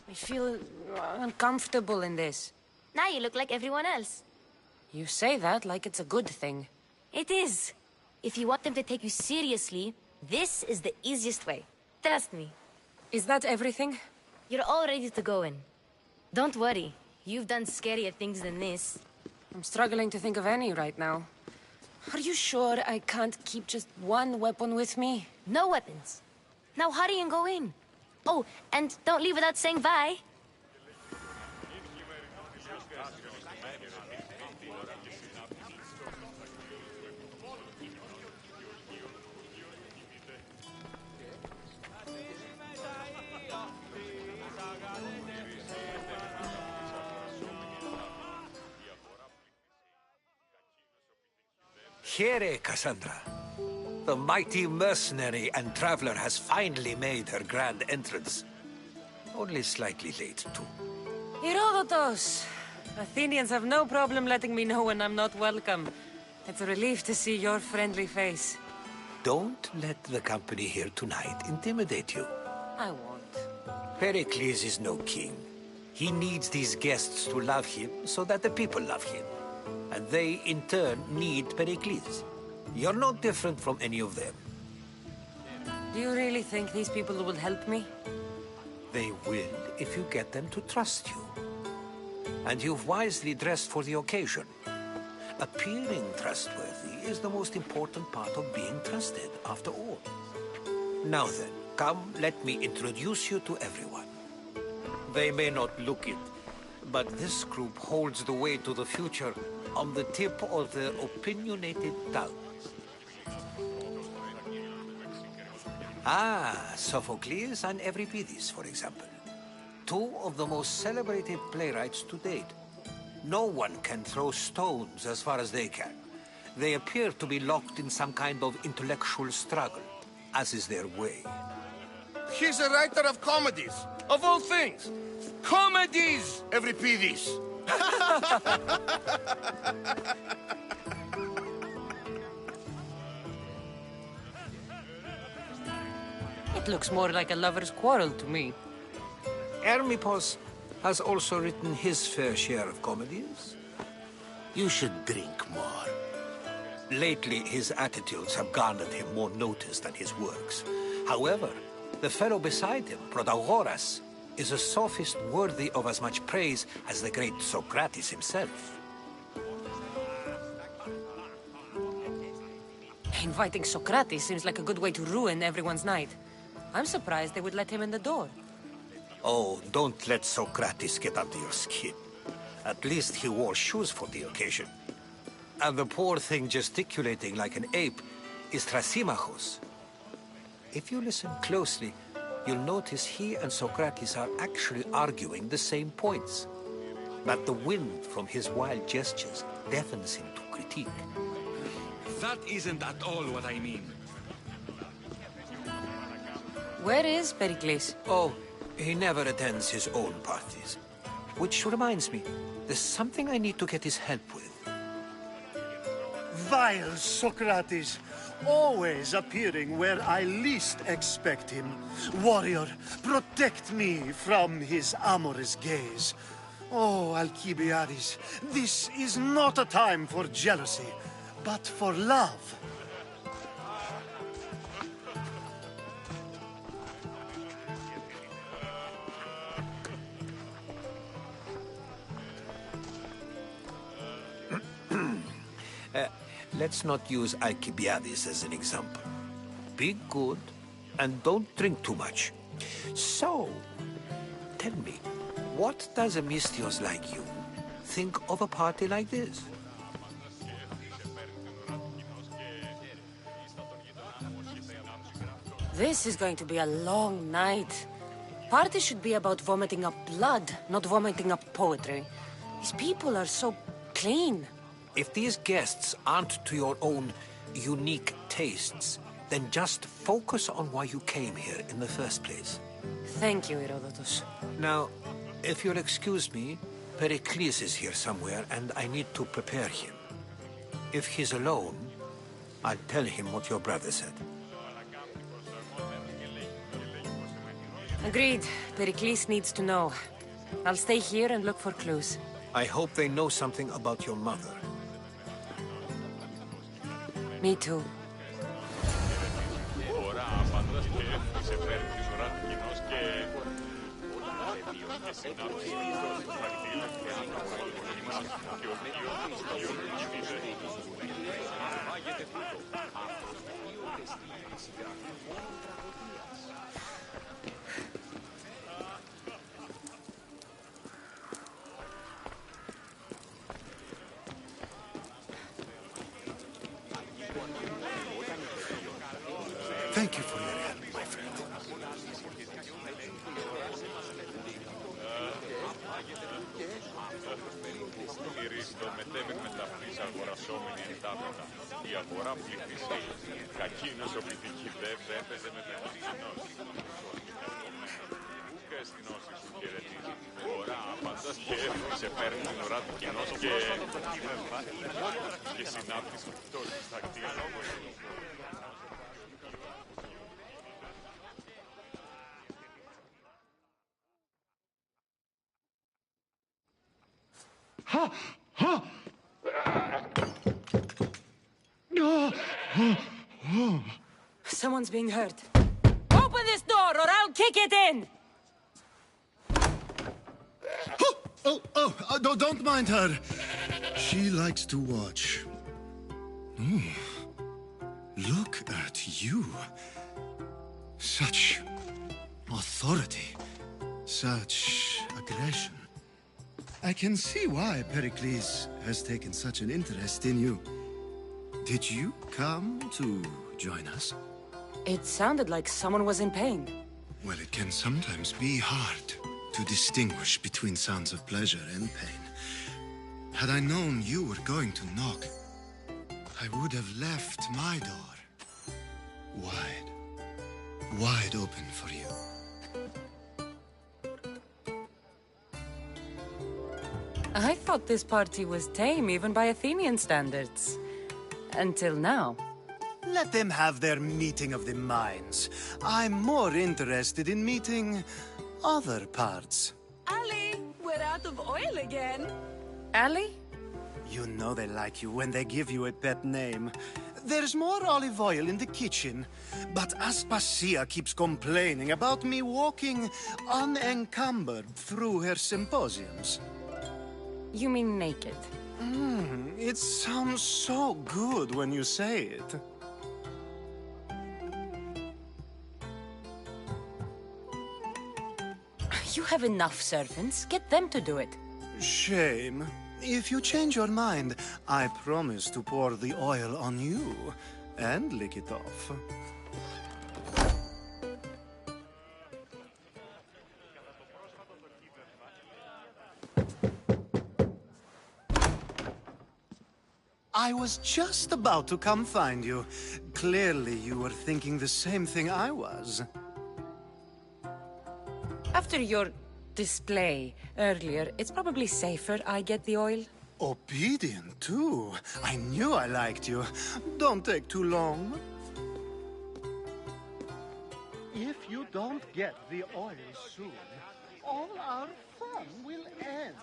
I feel uncomfortable in this. Now you look like everyone else. You say that like it's a good thing. It is. If you want them to take you seriously, this is the easiest way. Trust me. Is that everything? You're all ready to go in. Don't worry. You've done scarier things than this. I'm struggling to think of any right now. Are you sure I can't keep just one weapon with me? No weapons. Now hurry and go in. Oh, and don't leave without saying bye. Here, Cassandra. The mighty mercenary and traveler has finally made her grand entrance. Only slightly late, too. Herodotus! Athenians have no problem letting me know when I'm not welcome. It's a relief to see your friendly face. Don't let the company here tonight intimidate you. I won't. Pericles is no king. He needs these guests to love him so that the people love him. And they, in turn, need Pericles. You're no different from any of them. Do you really think these people will help me? They will if you get them to trust you. And you've wisely dressed for the occasion. Appearing trustworthy is the most important part of being trusted, after all. Now then, come, let me introduce you to everyone. They may not look it, but this group holds the way to the future on the tip of their opinionated tongue. Ah, Sophocles and Euripides, for example. Two of the most celebrated playwrights to date. No one can throw stones as far as they can. They appear to be locked in some kind of intellectual struggle, as is their way. He's a writer of comedies, of all things. Comedies, Euripides. It looks more like a lover's quarrel to me. Hermippos has also written his fair share of comedies. You should drink more. Lately, his attitudes have garnered him more notice than his works. However, the fellow beside him, Protagoras, is a sophist worthy of as much praise as the great Socrates himself. Inviting Socrates seems like a good way to ruin everyone's night. I'm surprised they would let him in the door. Oh, don't let Socrates get under your skin. At least he wore shoes for the occasion. And the poor thing gesticulating like an ape is Thrasymachos. If you listen closely, you'll notice he and Socrates are actually arguing the same points. But the wind from his wild gestures deafens him to critique. That isn't at all what I mean. Where is Pericles? Oh, he never attends his own parties. Which reminds me, there's something I need to get his help with. Vile Socrates, always appearing where I least expect him. Warrior, protect me from his amorous gaze. Oh, Alcibiades, this is not a time for jealousy, but for love. Let's not use Alcibiades as an example. Be good, and don't drink too much. So, tell me, what does a Misthios like you think of a party like this? This is going to be a long night. Party should be about vomiting up blood, not vomiting up poetry. These people are so clean. If these guests aren't to your own unique tastes, then just focus on why you came here in the first place. Thank you, Herodotus. Now, if you'll excuse me, Pericles is here somewhere, and I need to prepare him. If he's alone, I'll tell him what your brother said. Agreed. Pericles needs to know. I'll stay here and look for clues. I hope they know something about your mother. Me too. Thank you for your help, my friend. Ha! Ha! Someone's being hurt. Open this door or I'll kick it in! Don't mind her. She likes to watch. Oh, look at you. Such authority. Such aggression. I can see why Pericles has taken such an interest in you. Did you come to join us? It sounded like someone was in pain. Well, it can sometimes be hard to distinguish between sounds of pleasure and pain. Had I known you were going to knock, I would have left my door wide open for you. I thought this party was tame even by Athenian standards. Until now. Let them have their meeting of the minds. I'm more interested in meeting other parts. Ali, we're out of oil again. Ali? You know they like you when they give you a pet name. There's more olive oil in the kitchen, but Aspasia keeps complaining about me walking unencumbered through her symposiums. You mean naked? It sounds so good when you say it. You have enough servants. Get them to do it. Shame. If you change your mind, I promise to pour the oil on you and lick it off. I was just about to come find you. Clearly, you were thinking the same thing I was. After your display earlier, it's probably safer I get the oil. Obedient, too. I knew I liked you. Don't take too long. If you don't get the oil soon, all our fun will end.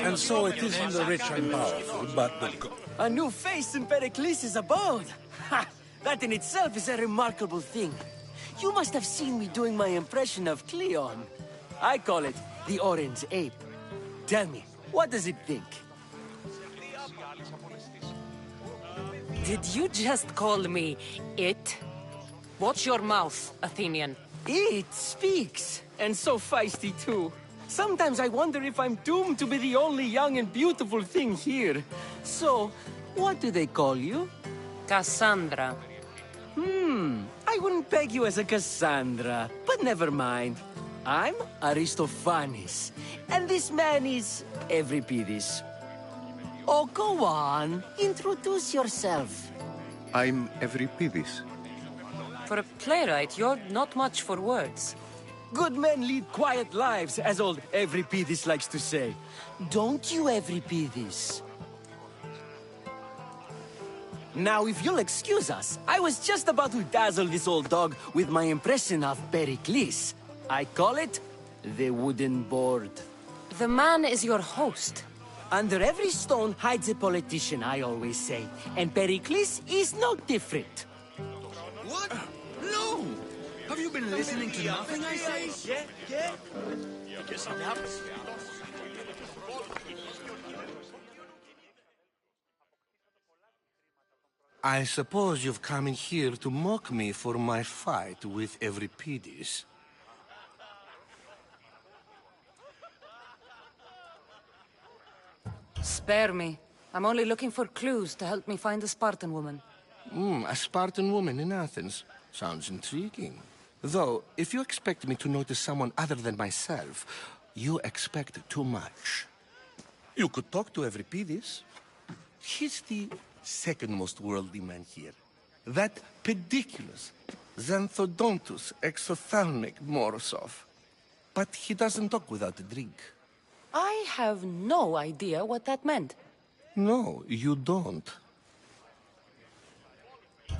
And so it isn't the rich and powerful, but the A new face in Pericles' abode! Ha! That in itself is a remarkable thing. You must have seen me doing my impression of Cleon. I call it the Orange Ape. Tell me, what does it think? Did you just call me it? Watch your mouth, Athenian. It speaks, and so feisty too. Sometimes I wonder if I'm doomed to be the only young and beautiful thing here. So, what do they call you? Cassandra. I wouldn't peg you as a Cassandra, but never mind. I'm Aristophanes, and this man is Euripides. Oh, go on. Introduce yourself. I'm Euripides. For a playwright, you're not much for words. Good men lead quiet lives, as old Euripides likes to say. Don't you, Euripides? Now, if you'll excuse us, I was just about to dazzle this old dog with my impression of Pericles. I call it the wooden board. The man is your host. Under every stone hides a politician, I always say. And Pericles is no different. What? No! Have you been listening to nothing I say? Yeah. I suppose you've come in here to mock me for my fight with Euripides. Spare me. I'm only looking for clues to help me find the Spartan woman. A Spartan woman in Athens. Sounds intriguing. Though, if you expect me to notice someone other than myself, you expect too much. You could talk to Euripides. He's the second most worldly man here. That pediculous Xanthodontus exophthalmic Morosov. But he doesn't talk without a drink. I have no idea what that meant. No, you don't.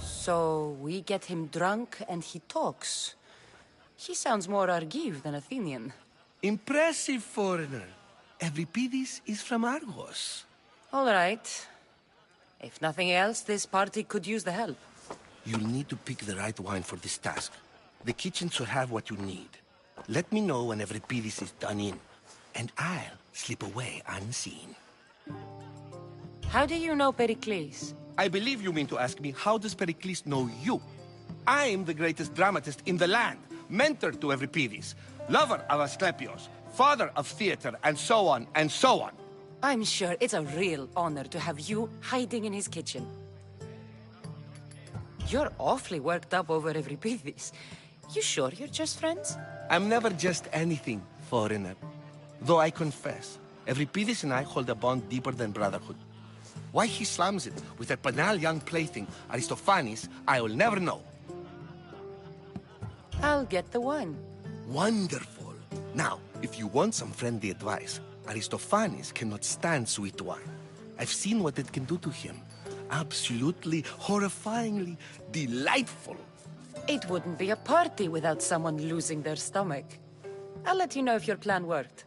So we get him drunk and he talks. He sounds more Argive than Athenian. Impressive, foreigner. Euripides is from Argos. All right. If nothing else, this party could use the help. You'll need to pick the right wine for this task. The kitchen should have what you need. Let me know when Euripides is done in, and I'll slip away unseen. How do you know Pericles? I believe you mean to ask me, how does Pericles know you? I'm the greatest dramatist in the land, mentor to Euripides, lover of Asclepios, father of theater, and so on, and so on. I'm sure it's a real honor to have you hiding in his kitchen. You're awfully worked up over Euripides. You sure you're just friends? I'm never just anything, foreigner. Though I confess, Euripides and I hold a bond deeper than brotherhood. Why he slams it with that banal young plaything, Aristophanes, I will never know. I'll get the wine. Wonderful. Now, if you want some friendly advice, Aristophanes cannot stand sweet wine. I've seen what it can do to him. Absolutely, horrifyingly delightful. It wouldn't be a party without someone losing their stomach. I'll let you know if your plan worked.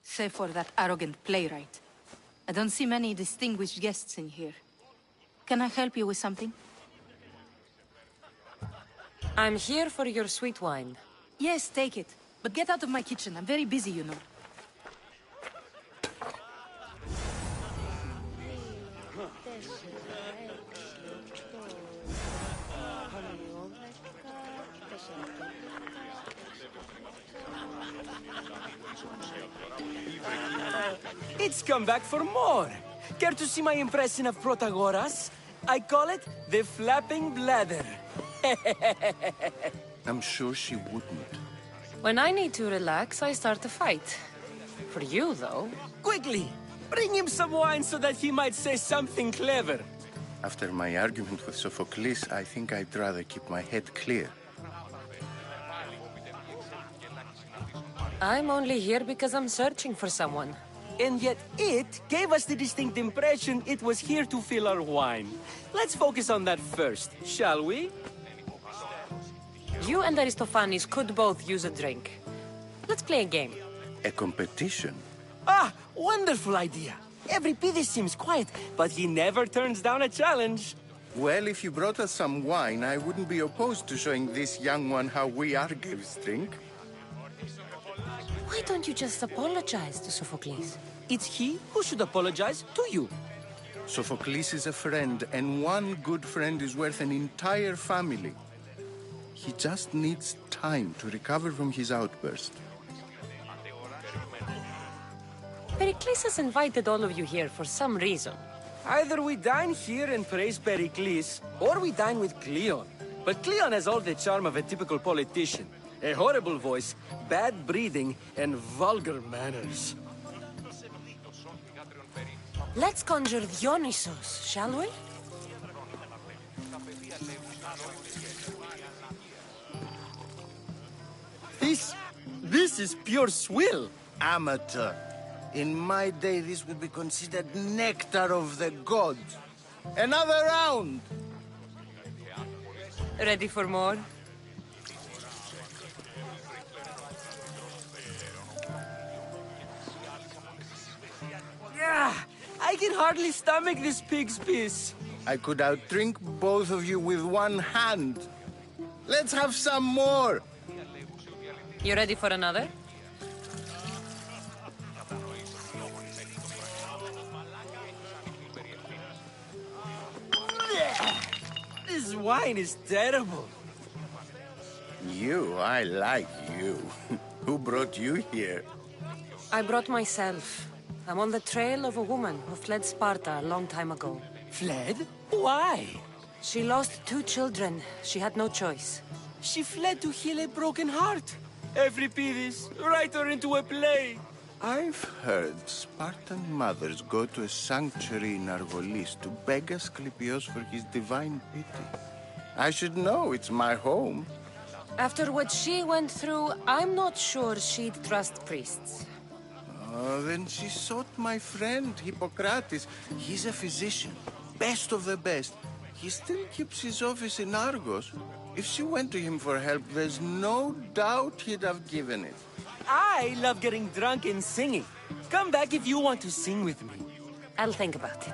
Save for that arrogant playwright. I don't see many distinguished guests in here. Can I help you with something? I'm here for your sweet wine. Yes, take it. But get out of my kitchen. I'm very busy, you know. It's come back for more. Care to see my impression of Protagoras? I call it the flapping bladder. I'm sure she wouldn't. When I need to relax, I start a fight. For you, though. Quickly! Bring him some wine so that he might say something clever. After my argument with Sophocles, I think I'd rather keep my head clear. I'm only here because I'm searching for someone. And yet it gave us the distinct impression it was here to fill our wine. Let's focus on that first, shall we? You and Aristophanes could both use a drink. Let's play a game. A competition? Ah, wonderful idea. Euripides seems quiet, but he never turns down a challenge. Well, if you brought us some wine, I wouldn't be opposed to showing this young one how we Argives drink. Why don't you just apologize to Sophocles? It's he who should apologize to you. Sophocles is a friend, and one good friend is worth an entire family. He just needs time to recover from his outburst. Pericles has invited all of you here for some reason. Either we dine here and praise Pericles, or we dine with Cleon. But Cleon has all the charm of a typical politician. A horrible voice, bad breeding, and vulgar manners. Let's conjure Dionysos, shall we? This is pure swill. Amateur. In my day, this would be considered nectar of the gods. Another round! Ready for more? Yeah, I can hardly stomach this pig's piss. I could outdrink both of you with one hand. Let's have some more! You ready for another? This wine is terrible. I like you. Who brought you here? I brought myself. I'm on the trail of a woman who fled Sparta a long time ago. Fled? Why? She lost 2 children. She had no choice. She fled to heal a broken heart. Euripides, write her into a play. I've heard Spartan mothers go to a sanctuary in Argolis to beg Asclepios for his divine pity. I should know, it's my home. After what she went through, I'm not sure she'd trust priests. Oh, then she sought my friend, Hippocrates. He's a physician, best of the best. He still keeps his office in Argos. If she went to him for help, there's no doubt he'd have given it. I love getting drunk and singing. Come back if you want to sing with me. I'll think about it.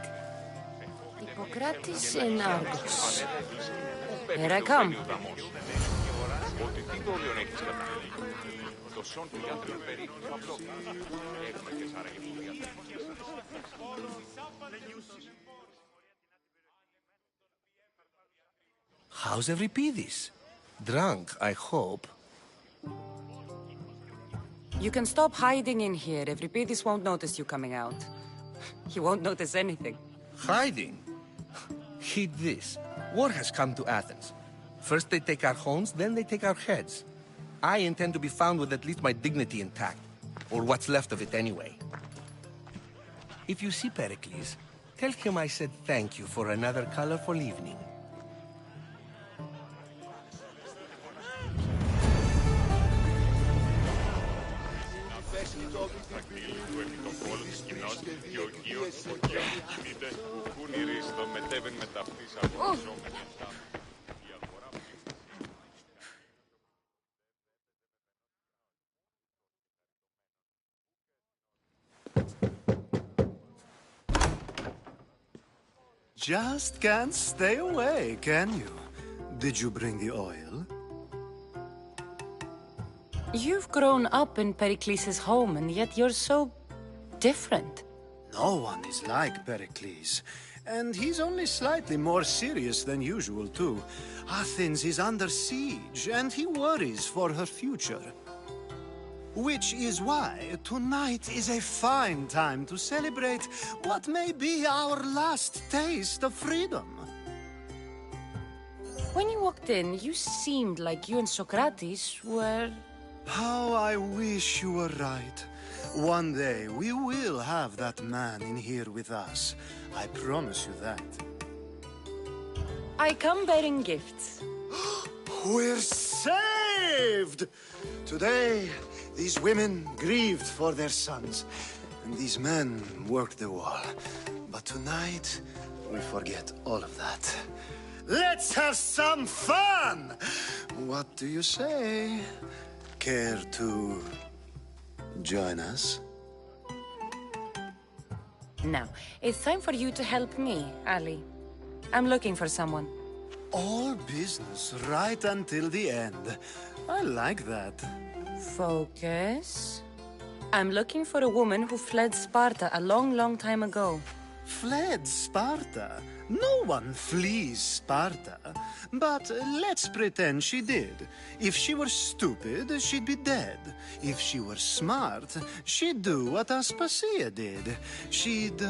Hippocrates in Argos. Here I come. How's Euripides? Drunk, I hope. You can stop hiding in here. Euripides won't notice you coming out. He won't notice anything. Hiding? Heed this. War has come to Athens. First they take our homes, then they take our heads. I intend to be found with at least my dignity intact. Or what's left of it anyway. If you see Pericles, tell him I said thank you for another colorful evening. Just can't stay away, can you? Did you bring the oil? You've grown up in Pericles' home, and yet you're so different. No one is like Pericles. And he's only slightly more serious than usual, too. Athens is under siege, and he worries for her future. Which is why tonight is a fine time to celebrate what may be our last taste of freedom. When you walked in, you seemed like you and Socrates were... How I wish you were right. One day we will have that man in here with us. I promise you that. I come bearing gifts. We're saved! Today, these women grieved for their sons, and these men worked the wall. But tonight, we forget all of that. Let's have some fun! What do you say? Care to join us? Now, it's time for you to help me, Ali. I'm looking for someone. All business right until the end. I like that. Focus. I'm looking for a woman who fled Sparta a long, long time ago. Fled Sparta? No one flees Sparta. But let's pretend she did. If she were stupid, she'd be dead. If she were smart, she'd do what Aspasia did. She'd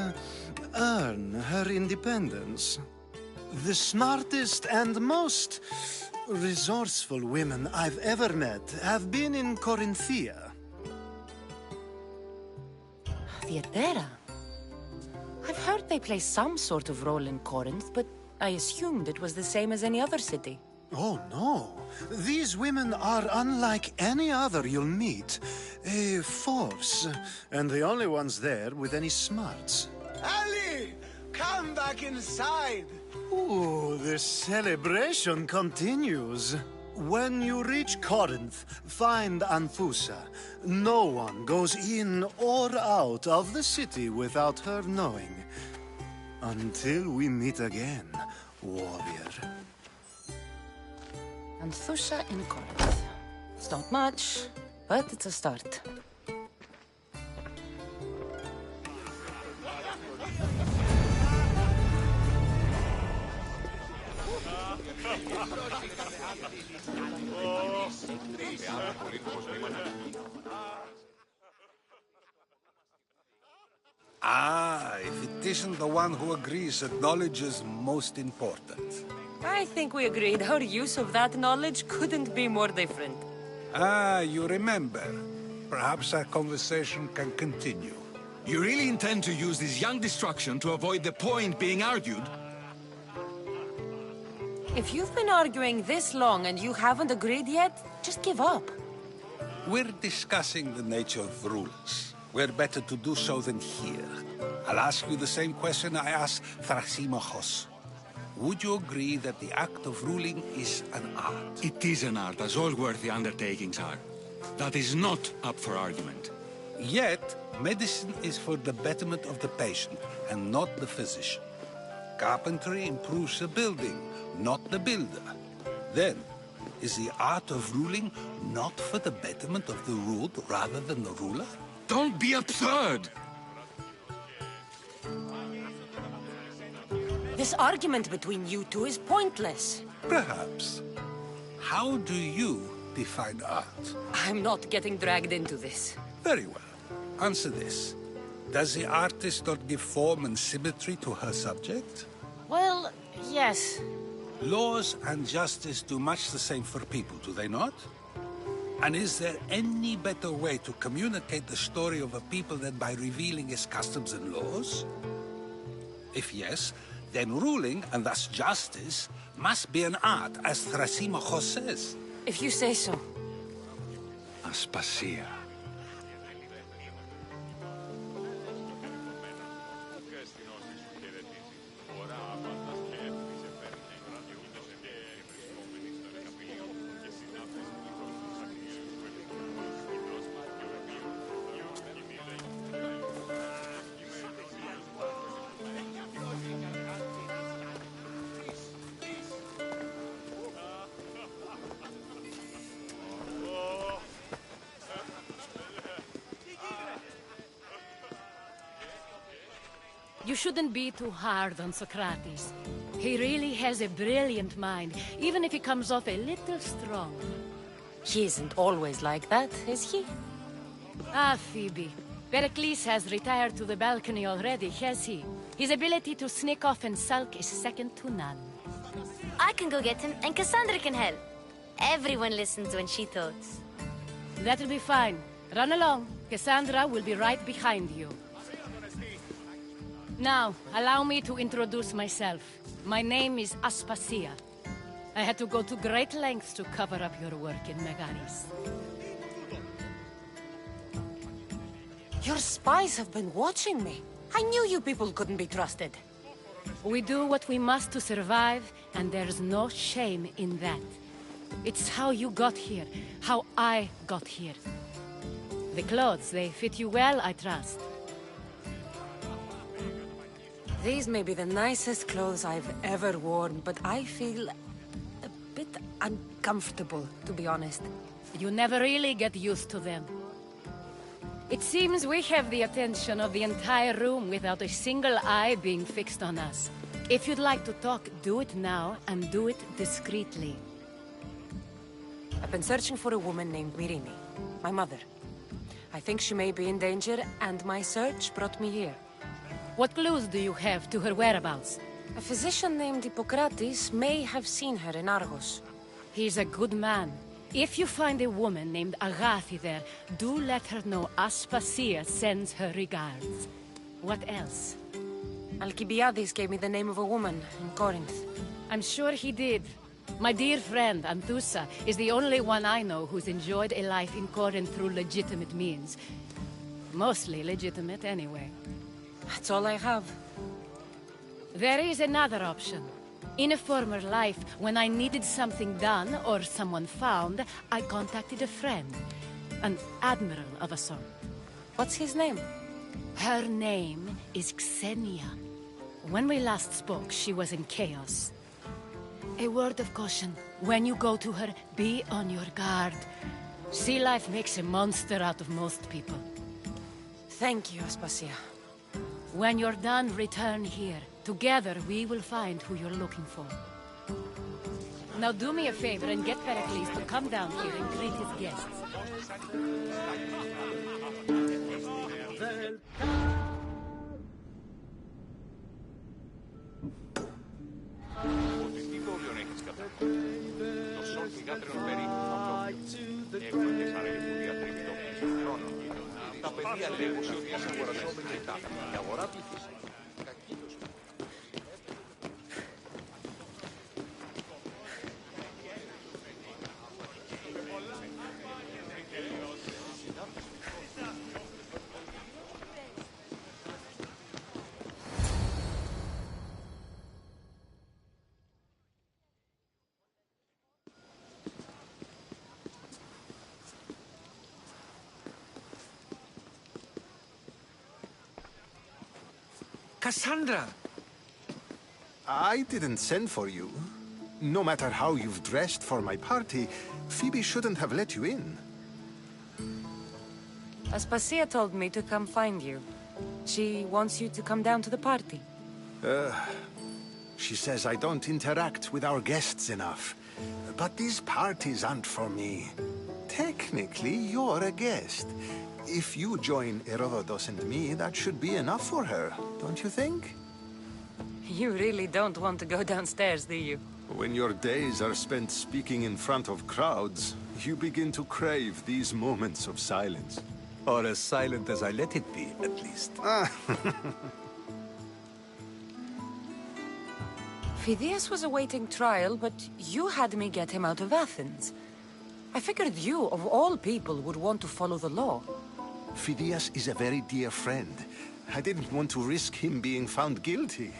earn her independence. The smartest and most resourceful women I've ever met have been in Corinthia. Theatera? I've heard they play some sort of role in Corinth, but I assumed it was the same as any other city. Oh, no. These women are unlike any other you'll meet. A force, and the only ones there with any smarts. Ali! Come back inside! Ooh, the celebration continues. When you reach Corinth, find Anfusa. No one goes in or out of the city without her knowing. Until we meet again, warrior. Anfusa in Corinth. It's not much, but it's a start. Ah, if it isn't the one who agrees that knowledge is most important. I think we agreed our use of that knowledge couldn't be more different. Ah, you remember. Perhaps our conversation can continue. You really intend to use this young destruction to avoid the point being argued? If you've been arguing this long and you haven't agreed yet, just give up. We're discussing the nature of rulers. Where better to do so than here? I'll ask you the same question I asked Thrasymachos. Would you agree that the act of ruling is an art? It is an art, as all worthy undertakings are. That is not up for argument. Yet, medicine is for the betterment of the patient, and not the physician. Carpentry improves the building, not the builder. Then, is the art of ruling not for the betterment of the ruled rather than the ruler? Don't be absurd! This argument between you two is pointless. Perhaps. How do you define art? I'm not getting dragged into this. Very well. Answer this. Does the artist not give form and symmetry to her subject? Well, yes. Laws and justice do much the same for people, do they not? And is there any better way to communicate the story of a people than by revealing its customs and laws? If yes, then ruling, and thus justice, must be an art, as Thrasymachos says. If you say so. Aspasia. You shouldn't be too hard on Socrates. He really has a brilliant mind, even if he comes off a little strong. He isn't always like that, is he? Ah, Phoebe. Pericles has retired to the balcony already, has he? His ability to sneak off and sulk is second to none. I can go get him, and Cassandra can help. Everyone listens when she talks. That'll be fine. Run along. Cassandra will be right behind you. Now, allow me to introduce myself. My name is Aspasia. I had to go to great lengths to cover up your work in Megaris. Your spies have been watching me. I knew you people couldn't be trusted. We do what we must to survive, and there's no shame in that. It's how you got here, how I got here. The clothes, they fit you well, I trust. These may be the nicest clothes I've ever worn, but I feel a bit uncomfortable, to be honest. You never really get used to them. It seems we have the attention of the entire room without a single eye being fixed on us. If you'd like to talk, do it now, and do it discreetly. I've been searching for a woman named Myrrine, my mother. I think she may be in danger, and my search brought me here. What clues do you have to her whereabouts? A physician named Hippocrates may have seen her in Argos. He's a good man. If you find a woman named Agathi there, do let her know Aspasia sends her regards. What else? Alcibiades gave me the name of a woman in Corinth. I'm sure he did. My dear friend, Anthusa, is the only one I know who's enjoyed a life in Corinth through legitimate means. Mostly legitimate, anyway. That's all I have. There is another option. In a former life, when I needed something done or someone found, I contacted a friend. An admiral of a sort. What's his name? Her name is Xenia. When we last spoke, she was in chaos. A word of caution. When you go to her, be on your guard. Sea life makes a monster out of most people. Thank you, Aspasia. When you're done, return here. Together, we will find who you're looking for. Now do me a favor and get Pericles to come down here and greet his guests. Cassandra! I didn't send for you. No matter how you've dressed for my party, Phoebe shouldn't have let you in. Aspasia told me to come find you. She wants you to come down to the party. She says I don't interact with our guests enough. But these parties aren't for me. Technically, you're a guest. If you join Herodotus and me, that should be enough for her, don't you think? You really don't want to go downstairs, do you? When your days are spent speaking in front of crowds, you begin to crave these moments of silence. Or as silent as I let it be, at least. Phidias was awaiting trial, but you had me get him out of Athens. I figured you, of all people, would want to follow the law. Phidias is a very dear friend. I didn't want to risk him being found guilty.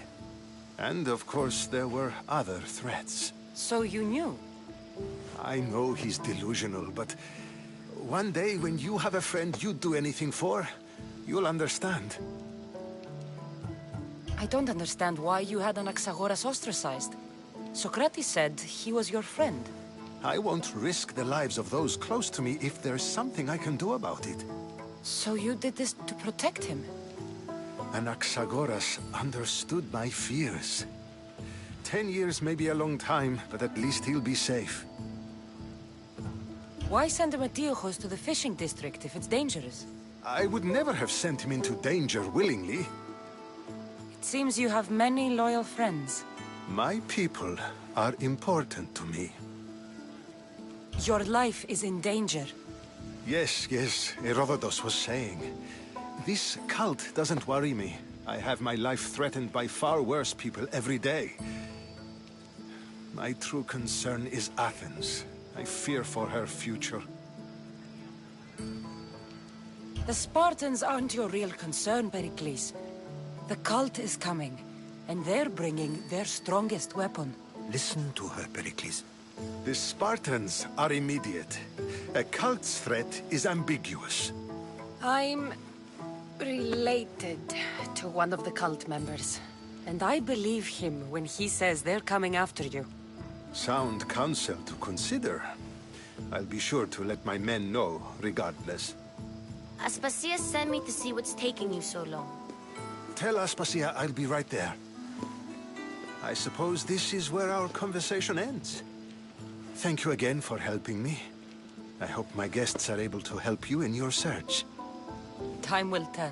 And of course, there were other threats. So you knew? I know he's delusional, but one day when you have a friend you'd do anything for, you'll understand. I don't understand why you had Anaxagoras ostracized. Socrates said he was your friend. I won't risk the lives of those close to me if there's something I can do about it. So you did this to protect him? Anaxagoras understood my fears. 10 years may be a long time, but at least he'll be safe. Why send Emetiochos to the fishing district if it's dangerous? I would never have sent him into danger willingly. It seems you have many loyal friends. My people are important to me. Your life is in danger. Yes, Herodotus was saying. This cult doesn't worry me. I have my life threatened by far worse people every day. My true concern is Athens. I fear for her future. The Spartans aren't your real concern, Pericles. The cult is coming, and they're bringing their strongest weapon. Listen to her, Pericles. The Spartans are immediate. A cult's threat is ambiguous. I'm related to one of the cult members, and I believe him when he says they're coming after you. Sound counsel to consider. I'll be sure to let my men know, regardless. Aspasia sent me to see what's taking you so long. Tell Aspasia I'll be right there. I suppose this is where our conversation ends. Thank you again for helping me. I hope my guests are able to help you in your search. Time will tell.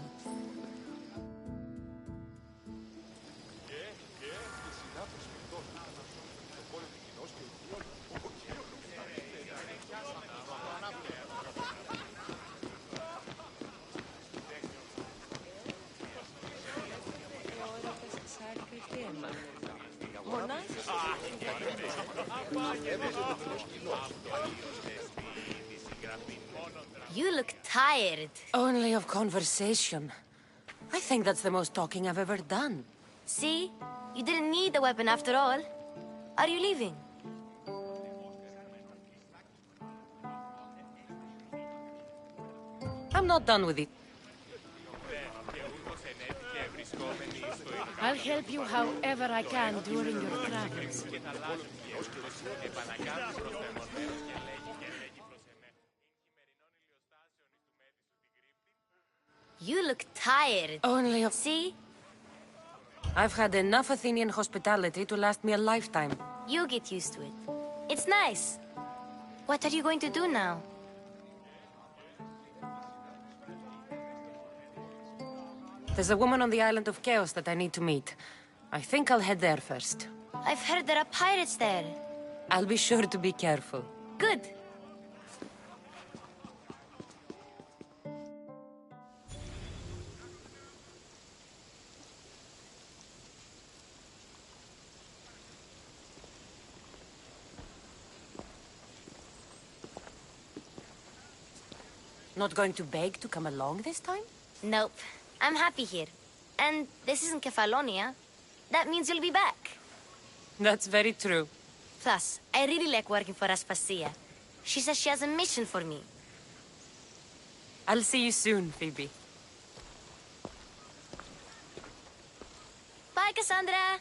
You look tired. Only of conversation. I think that's the most talking I've ever done. See? You didn't need the weapon after all. Are you leaving? I'm not done with it. I'll help you however I can during your travels. You look tired. Only of... See? I've had enough Athenian hospitality to last me a lifetime. You get used to it. It's nice. What are you going to do now? There's a woman on the island of Chaos that I need to meet. I think I'll head there first. I've heard there are pirates there. I'll be sure to be careful. Good. Not going to beg to come along this time? Nope. I'm happy here. And this isn't Kefalonia. That means you'll be back. That's very true. Plus, I really like working for Aspasia. She says she has a mission for me. I'll see you soon, Phoebe. Bye, Cassandra!